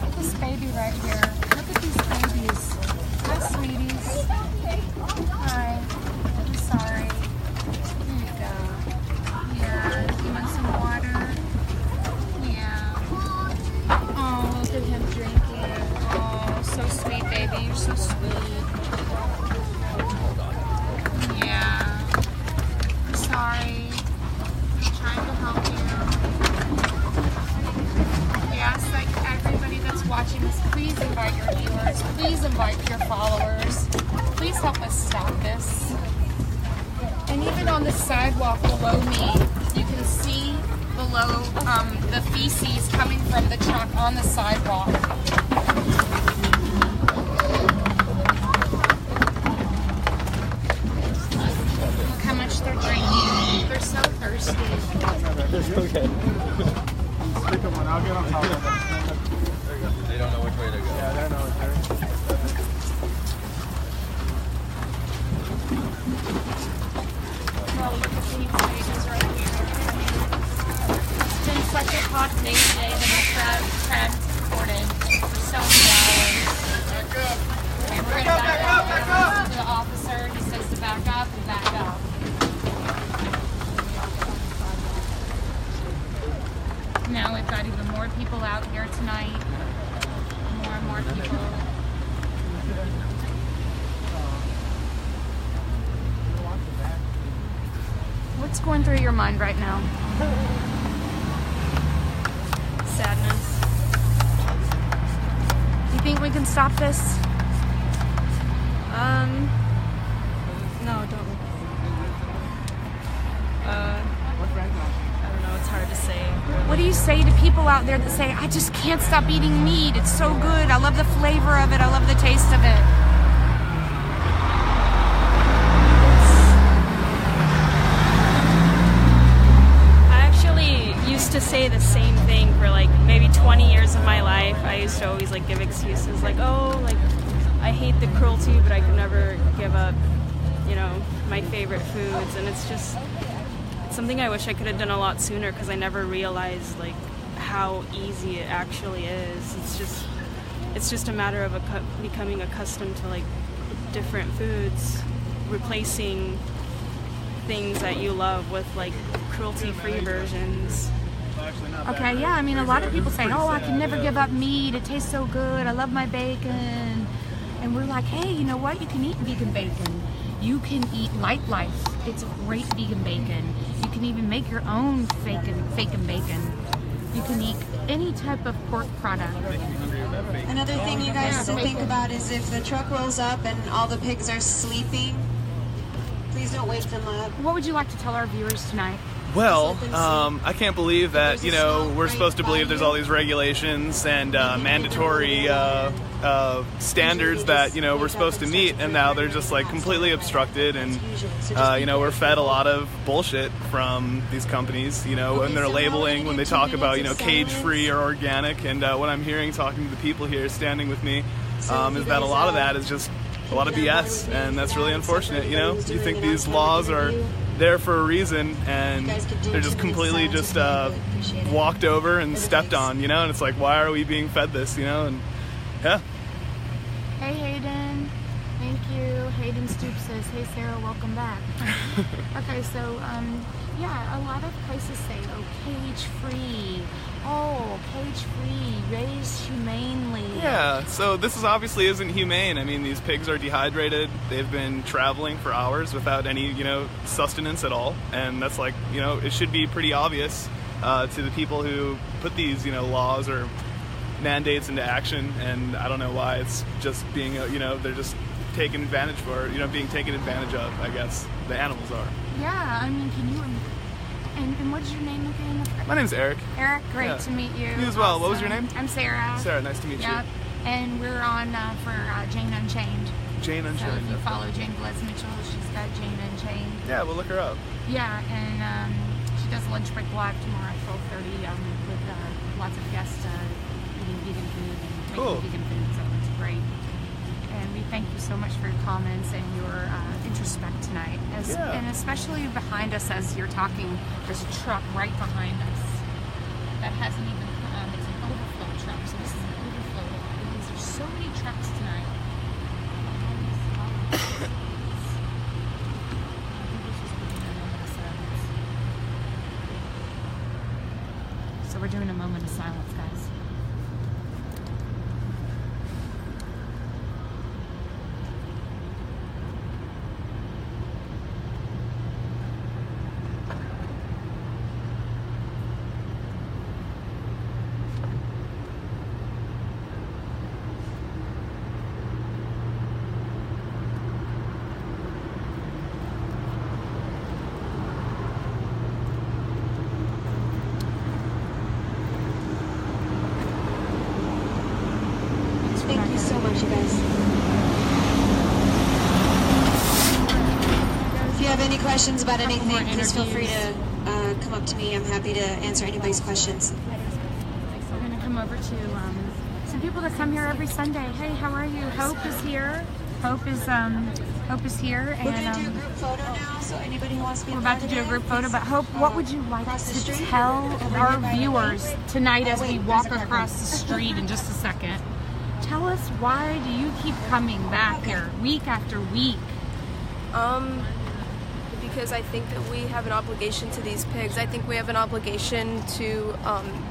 at this baby right here. Look at these babies. Hi, sweeties. Hi. I'm sorry. You're so sweet. Yeah. I'm sorry. I'm trying to help you. We ask that everybody that's watching this, please invite your viewers. Please invite your followers. Please help us stop this. And even on the sidewalk below me, you can see below the feces coming from the truck on the sidewalk. They're drinking. They're so thirsty. It's okay. Stick them on. I'll get on top of them. There you go. They don't know which way to go. Yeah, they don't know which way. Oh, look at these babies right here. It's been such a hot day today that the crab recorded for so many hours. Back up. Okay, we're going to back up to the officer. He says to back up and back up. Now we've got even more people out here tonight. More and more people. What's going through your mind right now? Sadness. You think we can stop this? No, don't. I don't know, it's hard to say. What do you say to people out there that say, I just can't stop eating meat, it's so good, I love the flavor of it, I love the taste of it? I actually used to say the same thing for like maybe 20 years of my life. I used to always like give excuses like, oh, like I hate the cruelty, but I could never give up, you know, my favorite foods. And it's just something I wish I could have done a lot sooner, because I never realized like how easy it actually is. It's just a matter of becoming accustomed to like different foods, replacing things that you love with like cruelty-free versions. Okay, yeah, I mean, a lot of people say, oh, I can never give up meat, it tastes so good, I love my bacon. And we're like, hey, you know what? You can eat vegan bacon. You can eat Light Life. It's great vegan bacon. You can even make your own fakin' bacon. You can eat any type of pork product. Another thing you guys to think about is if the truck rolls up and all the pigs are sleeping, please don't wake them up. What would you like to tell our viewers tonight? Well, I can't believe that, you know, we're supposed to believe there's all these regulations and mandatory standards that, you know, we're supposed to meet, and now they're just like completely obstructed, and you know, we're fed a lot of bullshit from these companies, you know, when they're labeling, when they talk about, you know, cage-free or organic, and what I'm hearing talking to the people here standing with me is that a lot of that is just a lot of BS, and that's really unfortunate, you know. You think these laws are there for a reason, and they're just completely just walked over and stepped on, you know, and it's like, why are we being fed this, you know? And yeah. Hey Hayden, thank you. Hayden Stoops says, hey Sarah, welcome back. Okay, so yeah, a lot of places say, oh, cage-free. Oh, cage-free, raised humanely. Yeah, so this is obviously isn't humane. I mean, these pigs are dehydrated. They've been traveling for hours without any, you know, sustenance at all. And that's like, you know, it should be pretty obvious to the people who put these, you know, laws or mandates into action. And I don't know why it's just being, you know, they're just taken advantage for, you know, being taken advantage of, I guess. The animals are. Yeah, I mean, can you... And what's your name again? My name's Eric. Eric, great to meet you. You as well. Awesome. What was your name? I'm Sarah. Sarah, nice to meet you. And we're on for Jane Unchained. Jane Unchained. So if you follow Jane Velez-Mitchell, she's got Jane Unchained. Yeah, we'll look her up. Yeah, and she does Lunch Break Live tomorrow at 12:30 with lots of guests eating vegan food and making vegan food, so it's great. And we thank you so much for your comments and your introspect tonight. And especially behind us as you're talking, there's a truck right behind us that hasn't even come. It's an overflow truck, so this is an overflow. Because there's so many trucks tonight. So we're doing a moment of silence, guys. Thank you so much, you guys. If you have any questions about anything, please feel free to come up to me. I'm happy to answer anybody's questions. We're going to come over to some people that come here every Sunday. Hey, how are you? Hope is here. Hope is here. We're going to do a group photo now, so anybody who wants to be We're about to do a group photo, but Hope, what would you like to tell our viewers tonight as we walk across the street in just a second? Tell us, why do you keep coming back here week after week? Because I think that we have an obligation to these pigs. I think we have an obligation to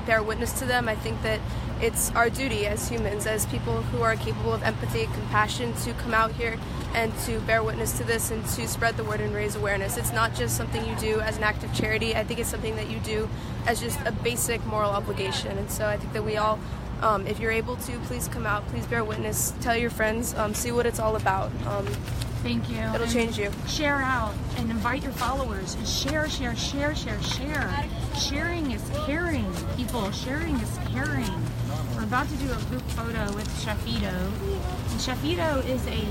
bear witness to them. I think that it's our duty as humans, as people who are capable of empathy and compassion, to come out here and to bear witness to this and to spread the word and raise awareness. It's not just something you do as an act of charity. I think it's something that you do as just a basic moral obligation. And so I think that we all, if you're able to, please come out, please bear witness, tell your friends, see what it's all about. Thank you. It'll change you. Share out and invite your followers. Share, share, share, share, share. Sharing is caring, people. Sharing is caring. We're about to do a group photo with Chef Ito. And Chef Ito is an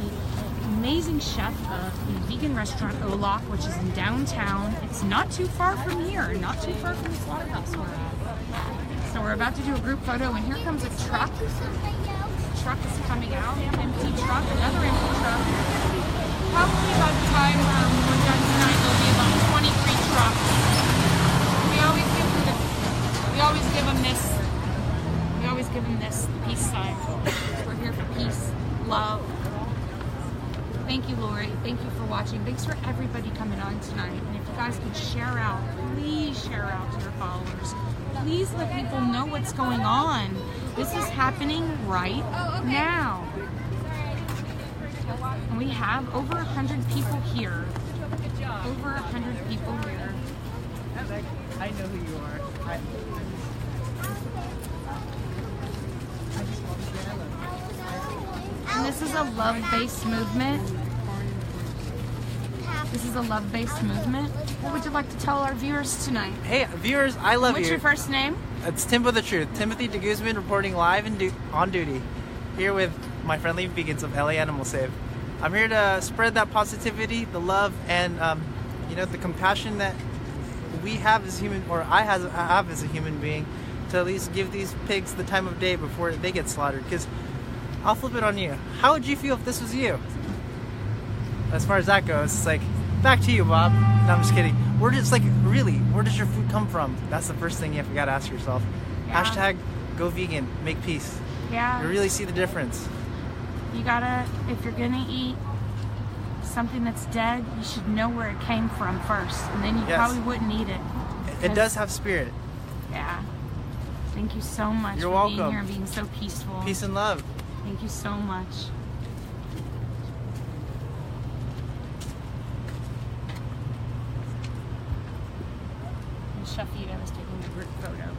amazing chef of the vegan restaurant Olaf, which is in downtown. It's not too far from here, not too far from the slaughterhouse we're at. So we're about to do a group photo, and here comes a truck. The truck is coming out, an empty truck, another empty truck. Probably by the time we're done tonight, there'll be about 23 trucks. We always give them this peace sign. We're here for peace, love. Thank you, Lori. Thank you for watching. Thanks for everybody coming on tonight. And if you guys could share out, please share out to your followers. Please let people know what's going on. This is happening right now. And we have over 100 people here. Over 100 people here. I know who you are. And this is a love-based movement. This is a love-based movement. What would you like to tell our viewers tonight? Hey, viewers, I love you. What's your first name? It's Timbo the Truth. Timothy de Guzman reporting live and on duty. Here with my friendly vegans of LA Animal Save. I'm here to spread that positivity, the love, and the compassion that we have as human, or I have as a human being, to at least give these pigs the time of day before they get slaughtered. Because I'll flip it on you. How would you feel if this was you? As far as that goes, it's like, back to you, Bob. No, I'm just kidding. Where does your food come from? That's the first thing you gotta ask yourself. Yeah. Hashtag go vegan, make peace. Yeah. You really see the difference. You gotta, if you're gonna eat something that's dead, you should know where it came from first, and then you probably wouldn't eat it. It does have spirit. Yeah. Thank you so much You're for welcome. being here and being so peaceful. Peace and love. Thank you so much. And Shafida was taking a group photo.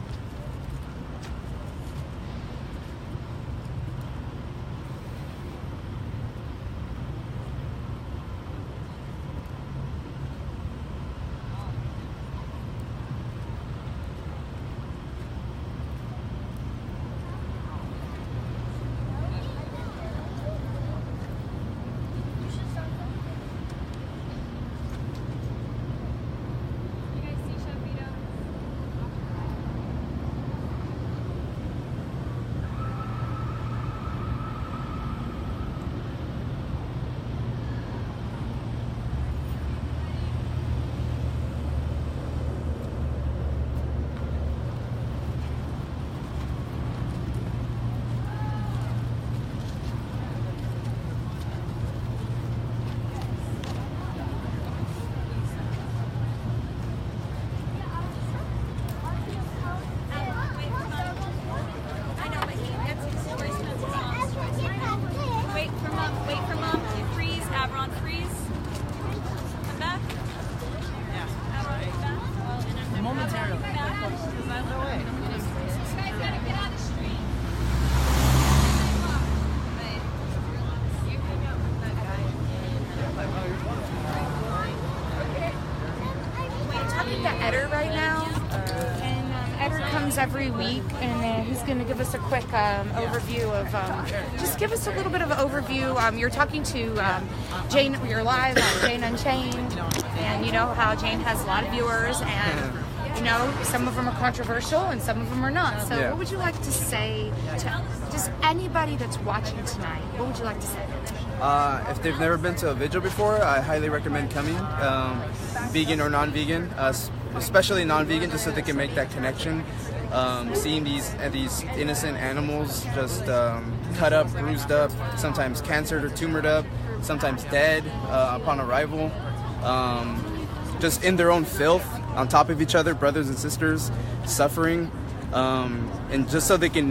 Every week, and he's going to give us a quick overview of just give us a little bit of an overview. You're talking to Jane, you're live on Jane Unchained, and you know how Jane has a lot of viewers, and you know some of them are controversial and some of them are not. So what would you like to say to just anybody that's watching tonight? What would you like to say? If they've never been to a vigil before, I highly recommend coming, vegan or non-vegan, especially non-vegan, just so they can make that connection. Seeing these innocent animals just cut up, bruised up, sometimes cancered or tumored up, sometimes dead upon arrival, just in their own filth, on top of each other, brothers and sisters, suffering, and just so they can,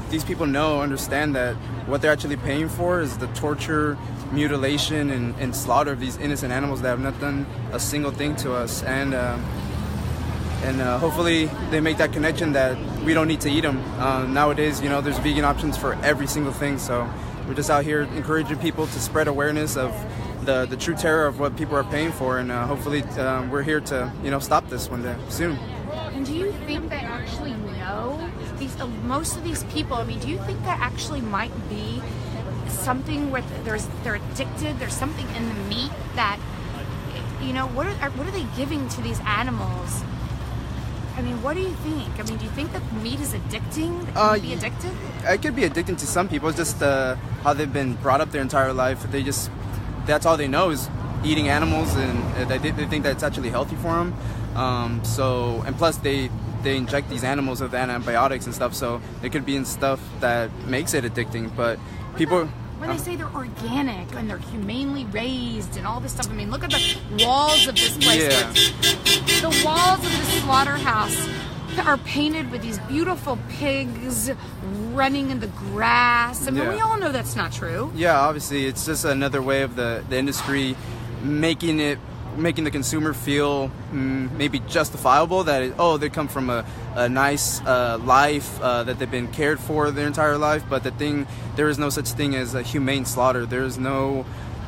these people understand that what they're actually paying for is the torture, mutilation, and slaughter of these innocent animals that have not done a single thing to us, and hopefully they make that connection that we don't need to eat them. Nowadays, there's vegan options for every single thing, so we're just out here encouraging people to spread awareness of the true terror of what people are paying for, and hopefully we're here to stop this one day soon. And do you think they actually know most of these people? I mean, do you think that actually might be something where they're addicted? There's something in the meat that what are they giving to these animals? I mean, what do you think? I mean, do you think that meat is addicting? Can be addictive? It could be addicting to some people. It's just how they've been brought up their entire life. That's all they know is eating animals, and they think that it's actually healthy for them. And plus they inject these animals with antibiotics and stuff, so it could be in stuff that makes it addicting. But people... When they say they're organic and they're humanely raised and all this stuff, I mean, look at the walls of this place. Yeah. The walls of this slaughterhouse are painted with these beautiful pigs running in the grass. I mean, Yeah. we all know that's not true. Yeah, obviously, it's just another way of the industry making the consumer feel maybe justifiable that they come from a nice life that they've been cared for their entire life. But there is no such thing as a humane slaughter. There's no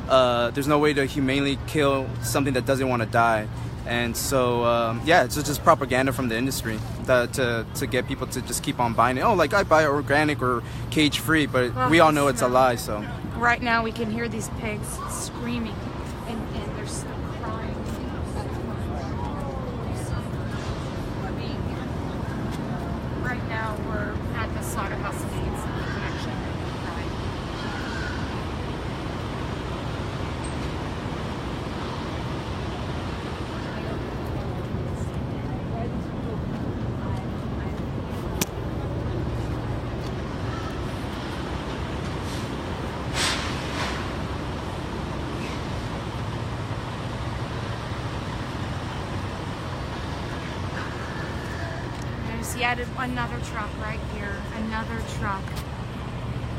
way to humanely kill something that doesn't want to die. And so it's just propaganda from the industry to get people to just keep on buying it. Oh, like I buy organic or cage free, but we all know it's a lie. So right now we can hear these pigs screaming and they're still crying. Right now we're at the slaughterhouse meets connection. He added another truck right here, another truck,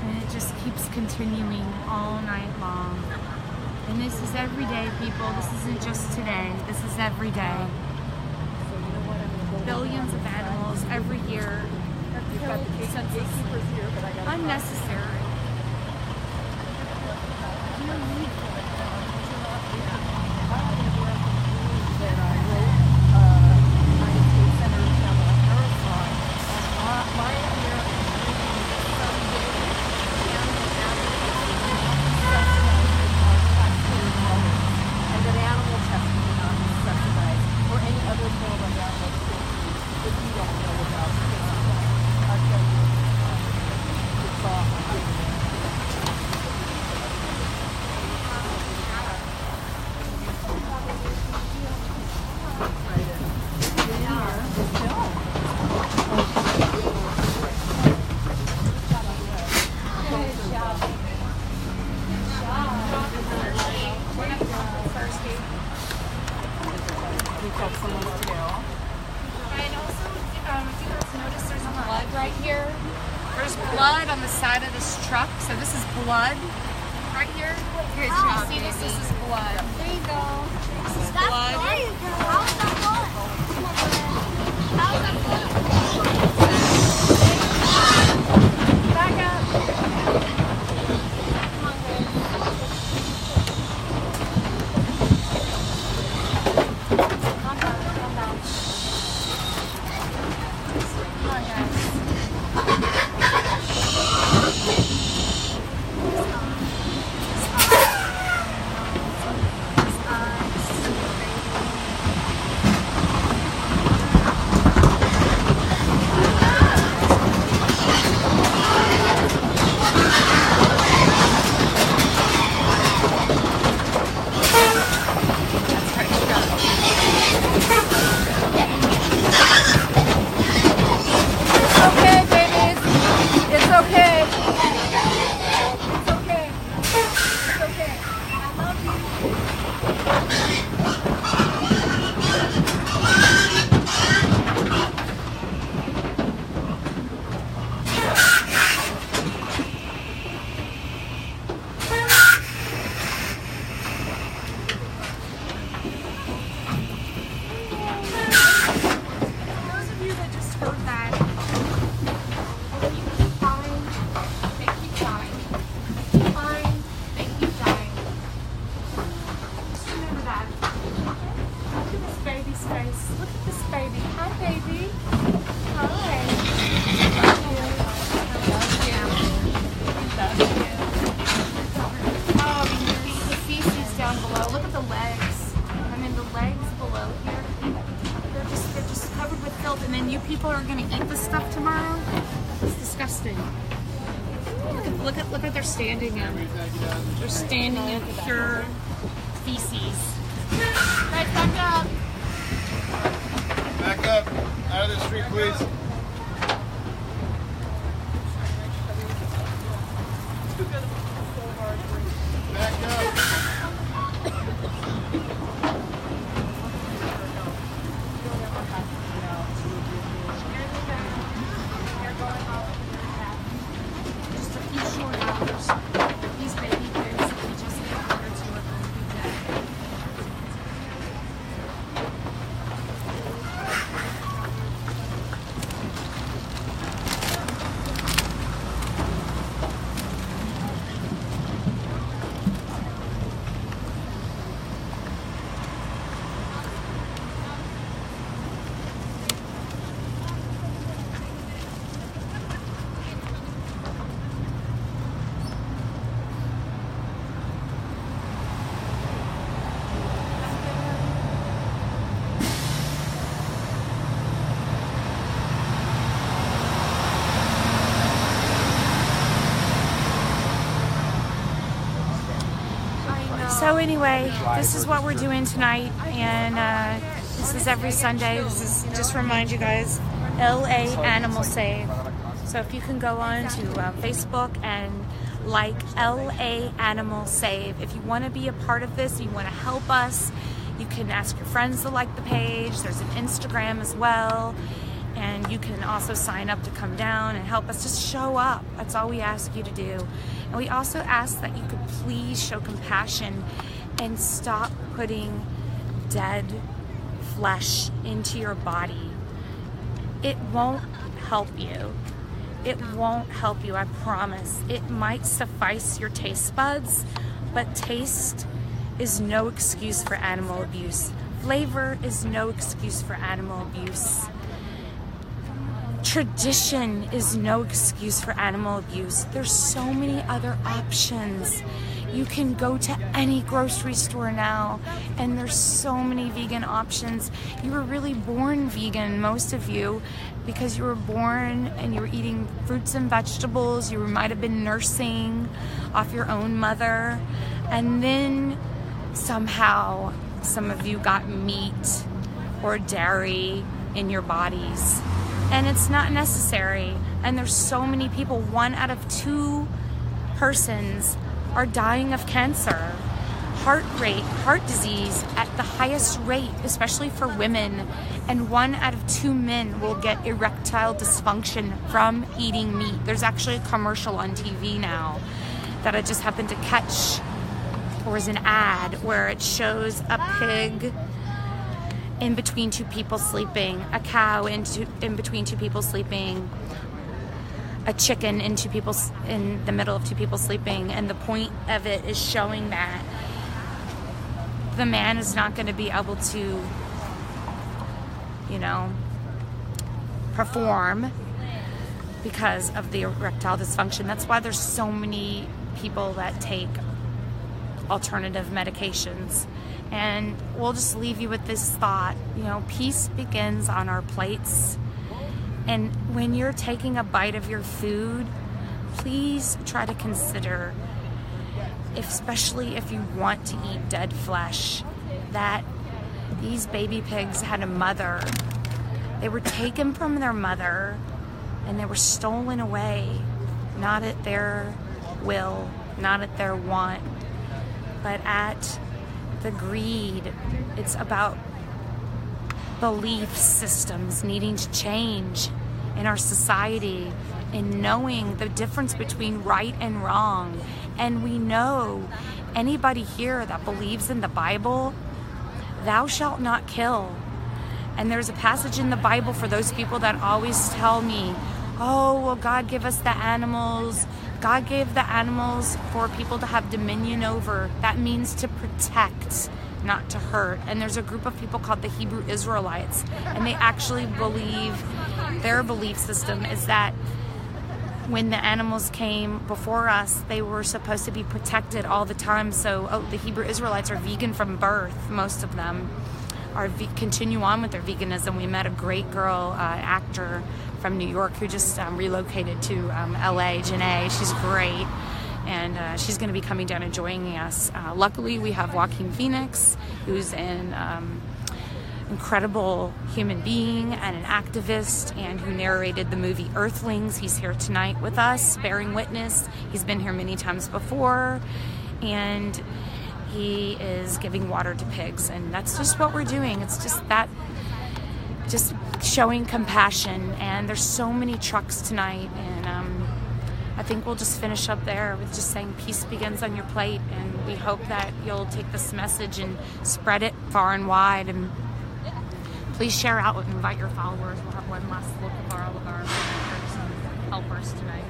and it just keeps continuing all night long. And this is every day, people. This isn't just today. This is every day. Billions of animals every year are killed senselessly, unnecessary. You don't need blood on the side of this truck. So this is blood right here. Here, can you see this? This is blood. There you go. This is blood. There you go. How's that blood? How's that blood? Back up. Come on, guys. Calm down. Calm down. Come on, guys. Look what they're standing in. They're standing in pure feces. Guys, back up. Back up. Out of the street, please. Back up. anyway, this is what we're doing tonight, and this is every Sunday. This is just to remind you guys, LA Animal Save. So if you can go on to Facebook and like LA Animal Save. If you want to be a part of this, you want to help us, you can ask your friends to like the page. There's an Instagram as well. And you can also sign up to come down and help us. Just show up. That's all we ask you to do. And we also ask that you could please show compassion and stop putting dead flesh into your body. It won't help you. It won't help you, I promise. It might suffice your taste buds, but taste is no excuse for animal abuse. Flavor is no excuse for animal abuse. Tradition is no excuse for animal abuse. There's so many other options. You can go to any grocery store now, and there's so many vegan options. You were really born vegan, most of you, because you were born and you were eating fruits and vegetables. You might have been nursing off your own mother, and then somehow some of you got meat or dairy in your bodies. And it's not necessary. And there's so many people, 1 out of 2 persons are dying of cancer, heart disease at the highest rate, especially for women, and 1 out of 2 men will get erectile dysfunction from eating meat. There's actually a commercial on TV now that I just happened to catch, or is an ad where it shows a pig in between 2 people sleeping, a cow in between 2 people sleeping, a chicken in the middle of 2 people sleeping, and the point of it is showing that the man is not going to be able to, perform because of the erectile dysfunction. That's why there's so many people that take alternative medications. And we'll just leave you with this thought, peace begins on our plates. And when you're taking a bite of your food, please try to consider, especially if you want to eat dead flesh, that these baby pigs had a mother. They were taken from their mother and they were stolen away, not at their will, not at their want, but at the greed. It's about belief systems needing to change in our society, and knowing the difference between right and wrong. And we know anybody here that believes in the Bible, thou shalt not kill. And there's a passage in the Bible for those people that always tell me, oh, well, God gave us the animals. God gave the animals for people to have dominion over. That means to protect, not to hurt. And there's a group of people called the Hebrew Israelites, and they actually believe, their belief system is that when the animals came before us, they were supposed to be protected all the time. So the Hebrew Israelites are vegan from birth. Most of them continue on with their veganism. We met a great girl, actor from New York, who just relocated to LA, Janae. She's great, and she's going to be coming down and joining us. Luckily, we have Joaquin Phoenix, who's an incredible human being and an activist, and who narrated the movie Earthlings. He's here tonight with us, bearing witness. He's been here many times before, and he is giving water to pigs, and that's just what we're doing. It's just that, just showing compassion. And there's so many trucks tonight, and I think we'll just finish up there with just saying peace begins on your plate, and we hope that you'll take this message and spread it far and wide. And please share out and invite your followers. We'll have one last look at all of our helpers tonight.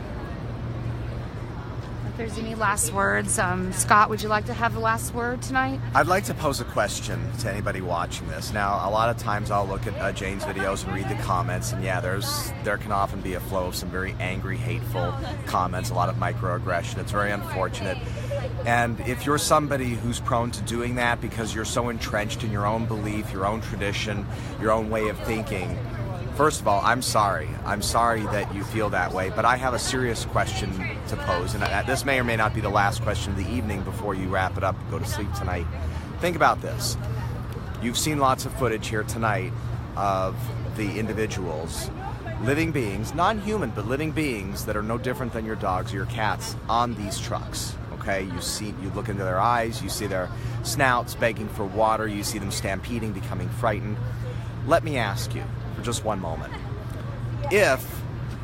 If there's any last words, Scott, would you like to have the last word tonight? I'd like to pose a question to anybody watching this. Now, a lot of times I'll look at Jane's videos and read the comments, and yeah, there can often be a flow of some very angry, hateful comments, a lot of microaggression. It's very unfortunate. And if you're somebody who's prone to doing that because you're so entrenched in your own belief, your own tradition, your own way of thinking, First of all, I'm sorry. I'm sorry that you feel that way, but I have a serious question to pose, and this may or may not be the last question of the evening before you wrap it up and go to sleep tonight. Think about this. You've seen lots of footage here tonight of the individuals, living beings, non-human, but living beings that are no different than your dogs or your cats on these trucks. Okay, you look into their eyes, you see their snouts begging for water, you see them stampeding, becoming frightened. Let me ask you for just one moment. Now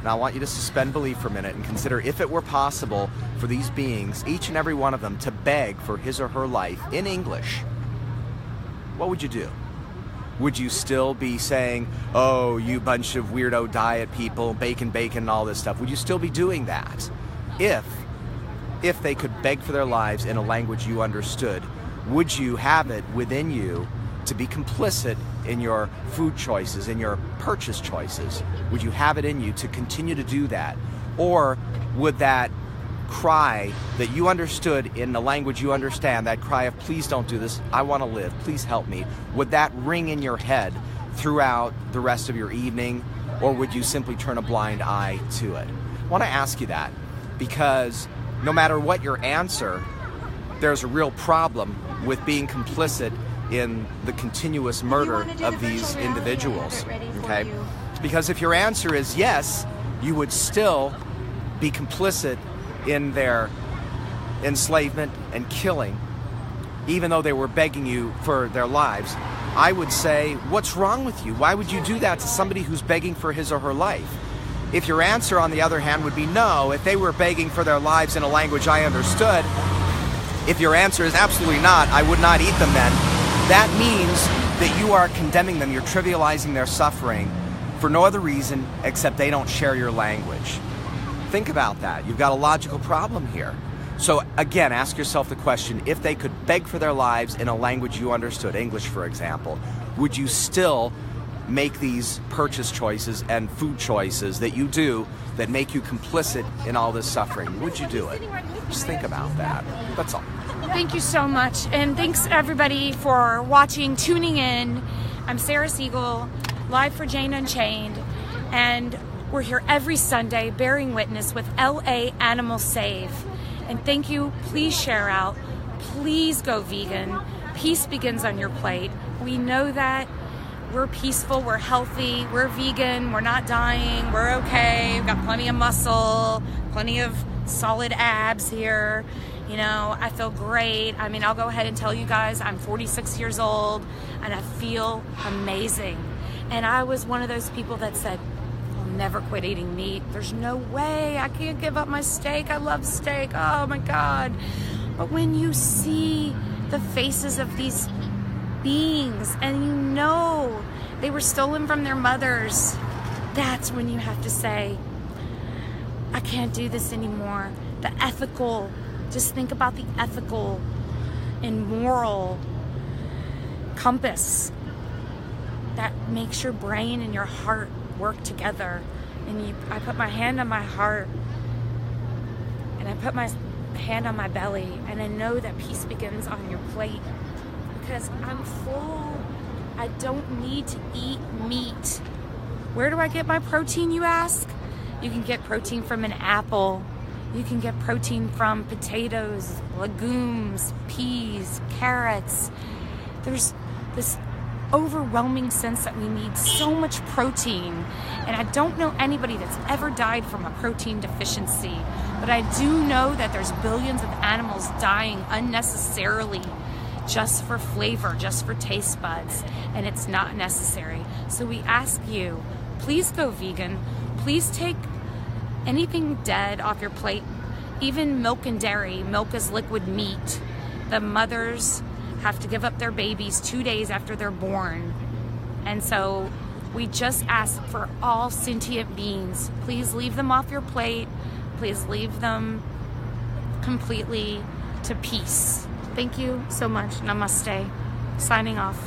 I want you to suspend belief for a minute and consider if it were possible for these beings, each and every one of them, to beg for his or her life in English, what would you do? Would you still be saying, oh, you bunch of weirdo diet people, bacon, and all this stuff? Would you still be doing that? If they could beg for their lives in a language you understood, would you have it within you to be complicit in your food choices, in your purchase choices? Would you have it in you to continue to do that? Or would that cry that you understood in the language you understand, that cry of please don't do this, I want to live, please help me, would that ring in your head throughout the rest of your evening, or would you simply turn a blind eye to it? I want to ask you that because no matter what your answer, there's a real problem with being complicit in the continuous murder of these individuals, okay? Because if your answer is yes, you would still be complicit in their enslavement and killing, even though they were begging you for their lives. I would say, what's wrong with you? Why would you do that to somebody who's begging for his or her life? If your answer, on the other hand, would be no, if they were begging for their lives in a language I understood, if your answer is absolutely not, I would not eat them then, that means that you are condemning them, you're trivializing their suffering for no other reason except they don't share your language. Think about that. You've got a logical problem here. So again, ask yourself the question, if they could beg for their lives in a language you understood, English for example, would you still make these purchase choices and food choices that you do that make you complicit in all this suffering? Would you do it? Just think about that. That's all. Thank you so much. And thanks everybody for watching, tuning in. I'm Sarah Siegel, live for Jane Unchained. And we're here every Sunday bearing witness with LA Animal Save. And thank you. Please share out. Please go vegan. Peace begins on your plate. We know that. We're peaceful, we're healthy, we're vegan, we're not dying, we're okay, we've got plenty of muscle, plenty of solid abs here. You know, I feel great. I mean, I'll go ahead and tell you guys, I'm 46 years old and I feel amazing. And I was one of those people that said, I'll never quit eating meat. There's no way, I can't give up my steak. I love steak, oh my God. But when you see the faces of these beings and you know they were stolen from their mothers, that's when you have to say, I can't do this anymore. The ethical, just think about the ethical and moral compass that makes your brain and your heart work together. And I put my hand on my heart and I put my hand on my belly and I know that peace begins on your plate. Because I'm full. I don't need to eat meat. Where do I get my protein, you ask? You can get protein from an apple. You can get protein from potatoes, legumes, peas, carrots. There's this overwhelming sense that we need so much protein. And I don't know anybody that's ever died from a protein deficiency. But I do know that there's billions of animals dying unnecessarily just for flavor, just for taste buds, and it's not necessary. So we ask you, please go vegan. Please take anything dead off your plate, even milk and dairy. Milk is liquid meat. The mothers have to give up their babies 2 days after they're born. And so we just ask for all sentient beings, please leave them off your plate. Please leave them completely to peace. Thank you so much. Namaste. Signing off.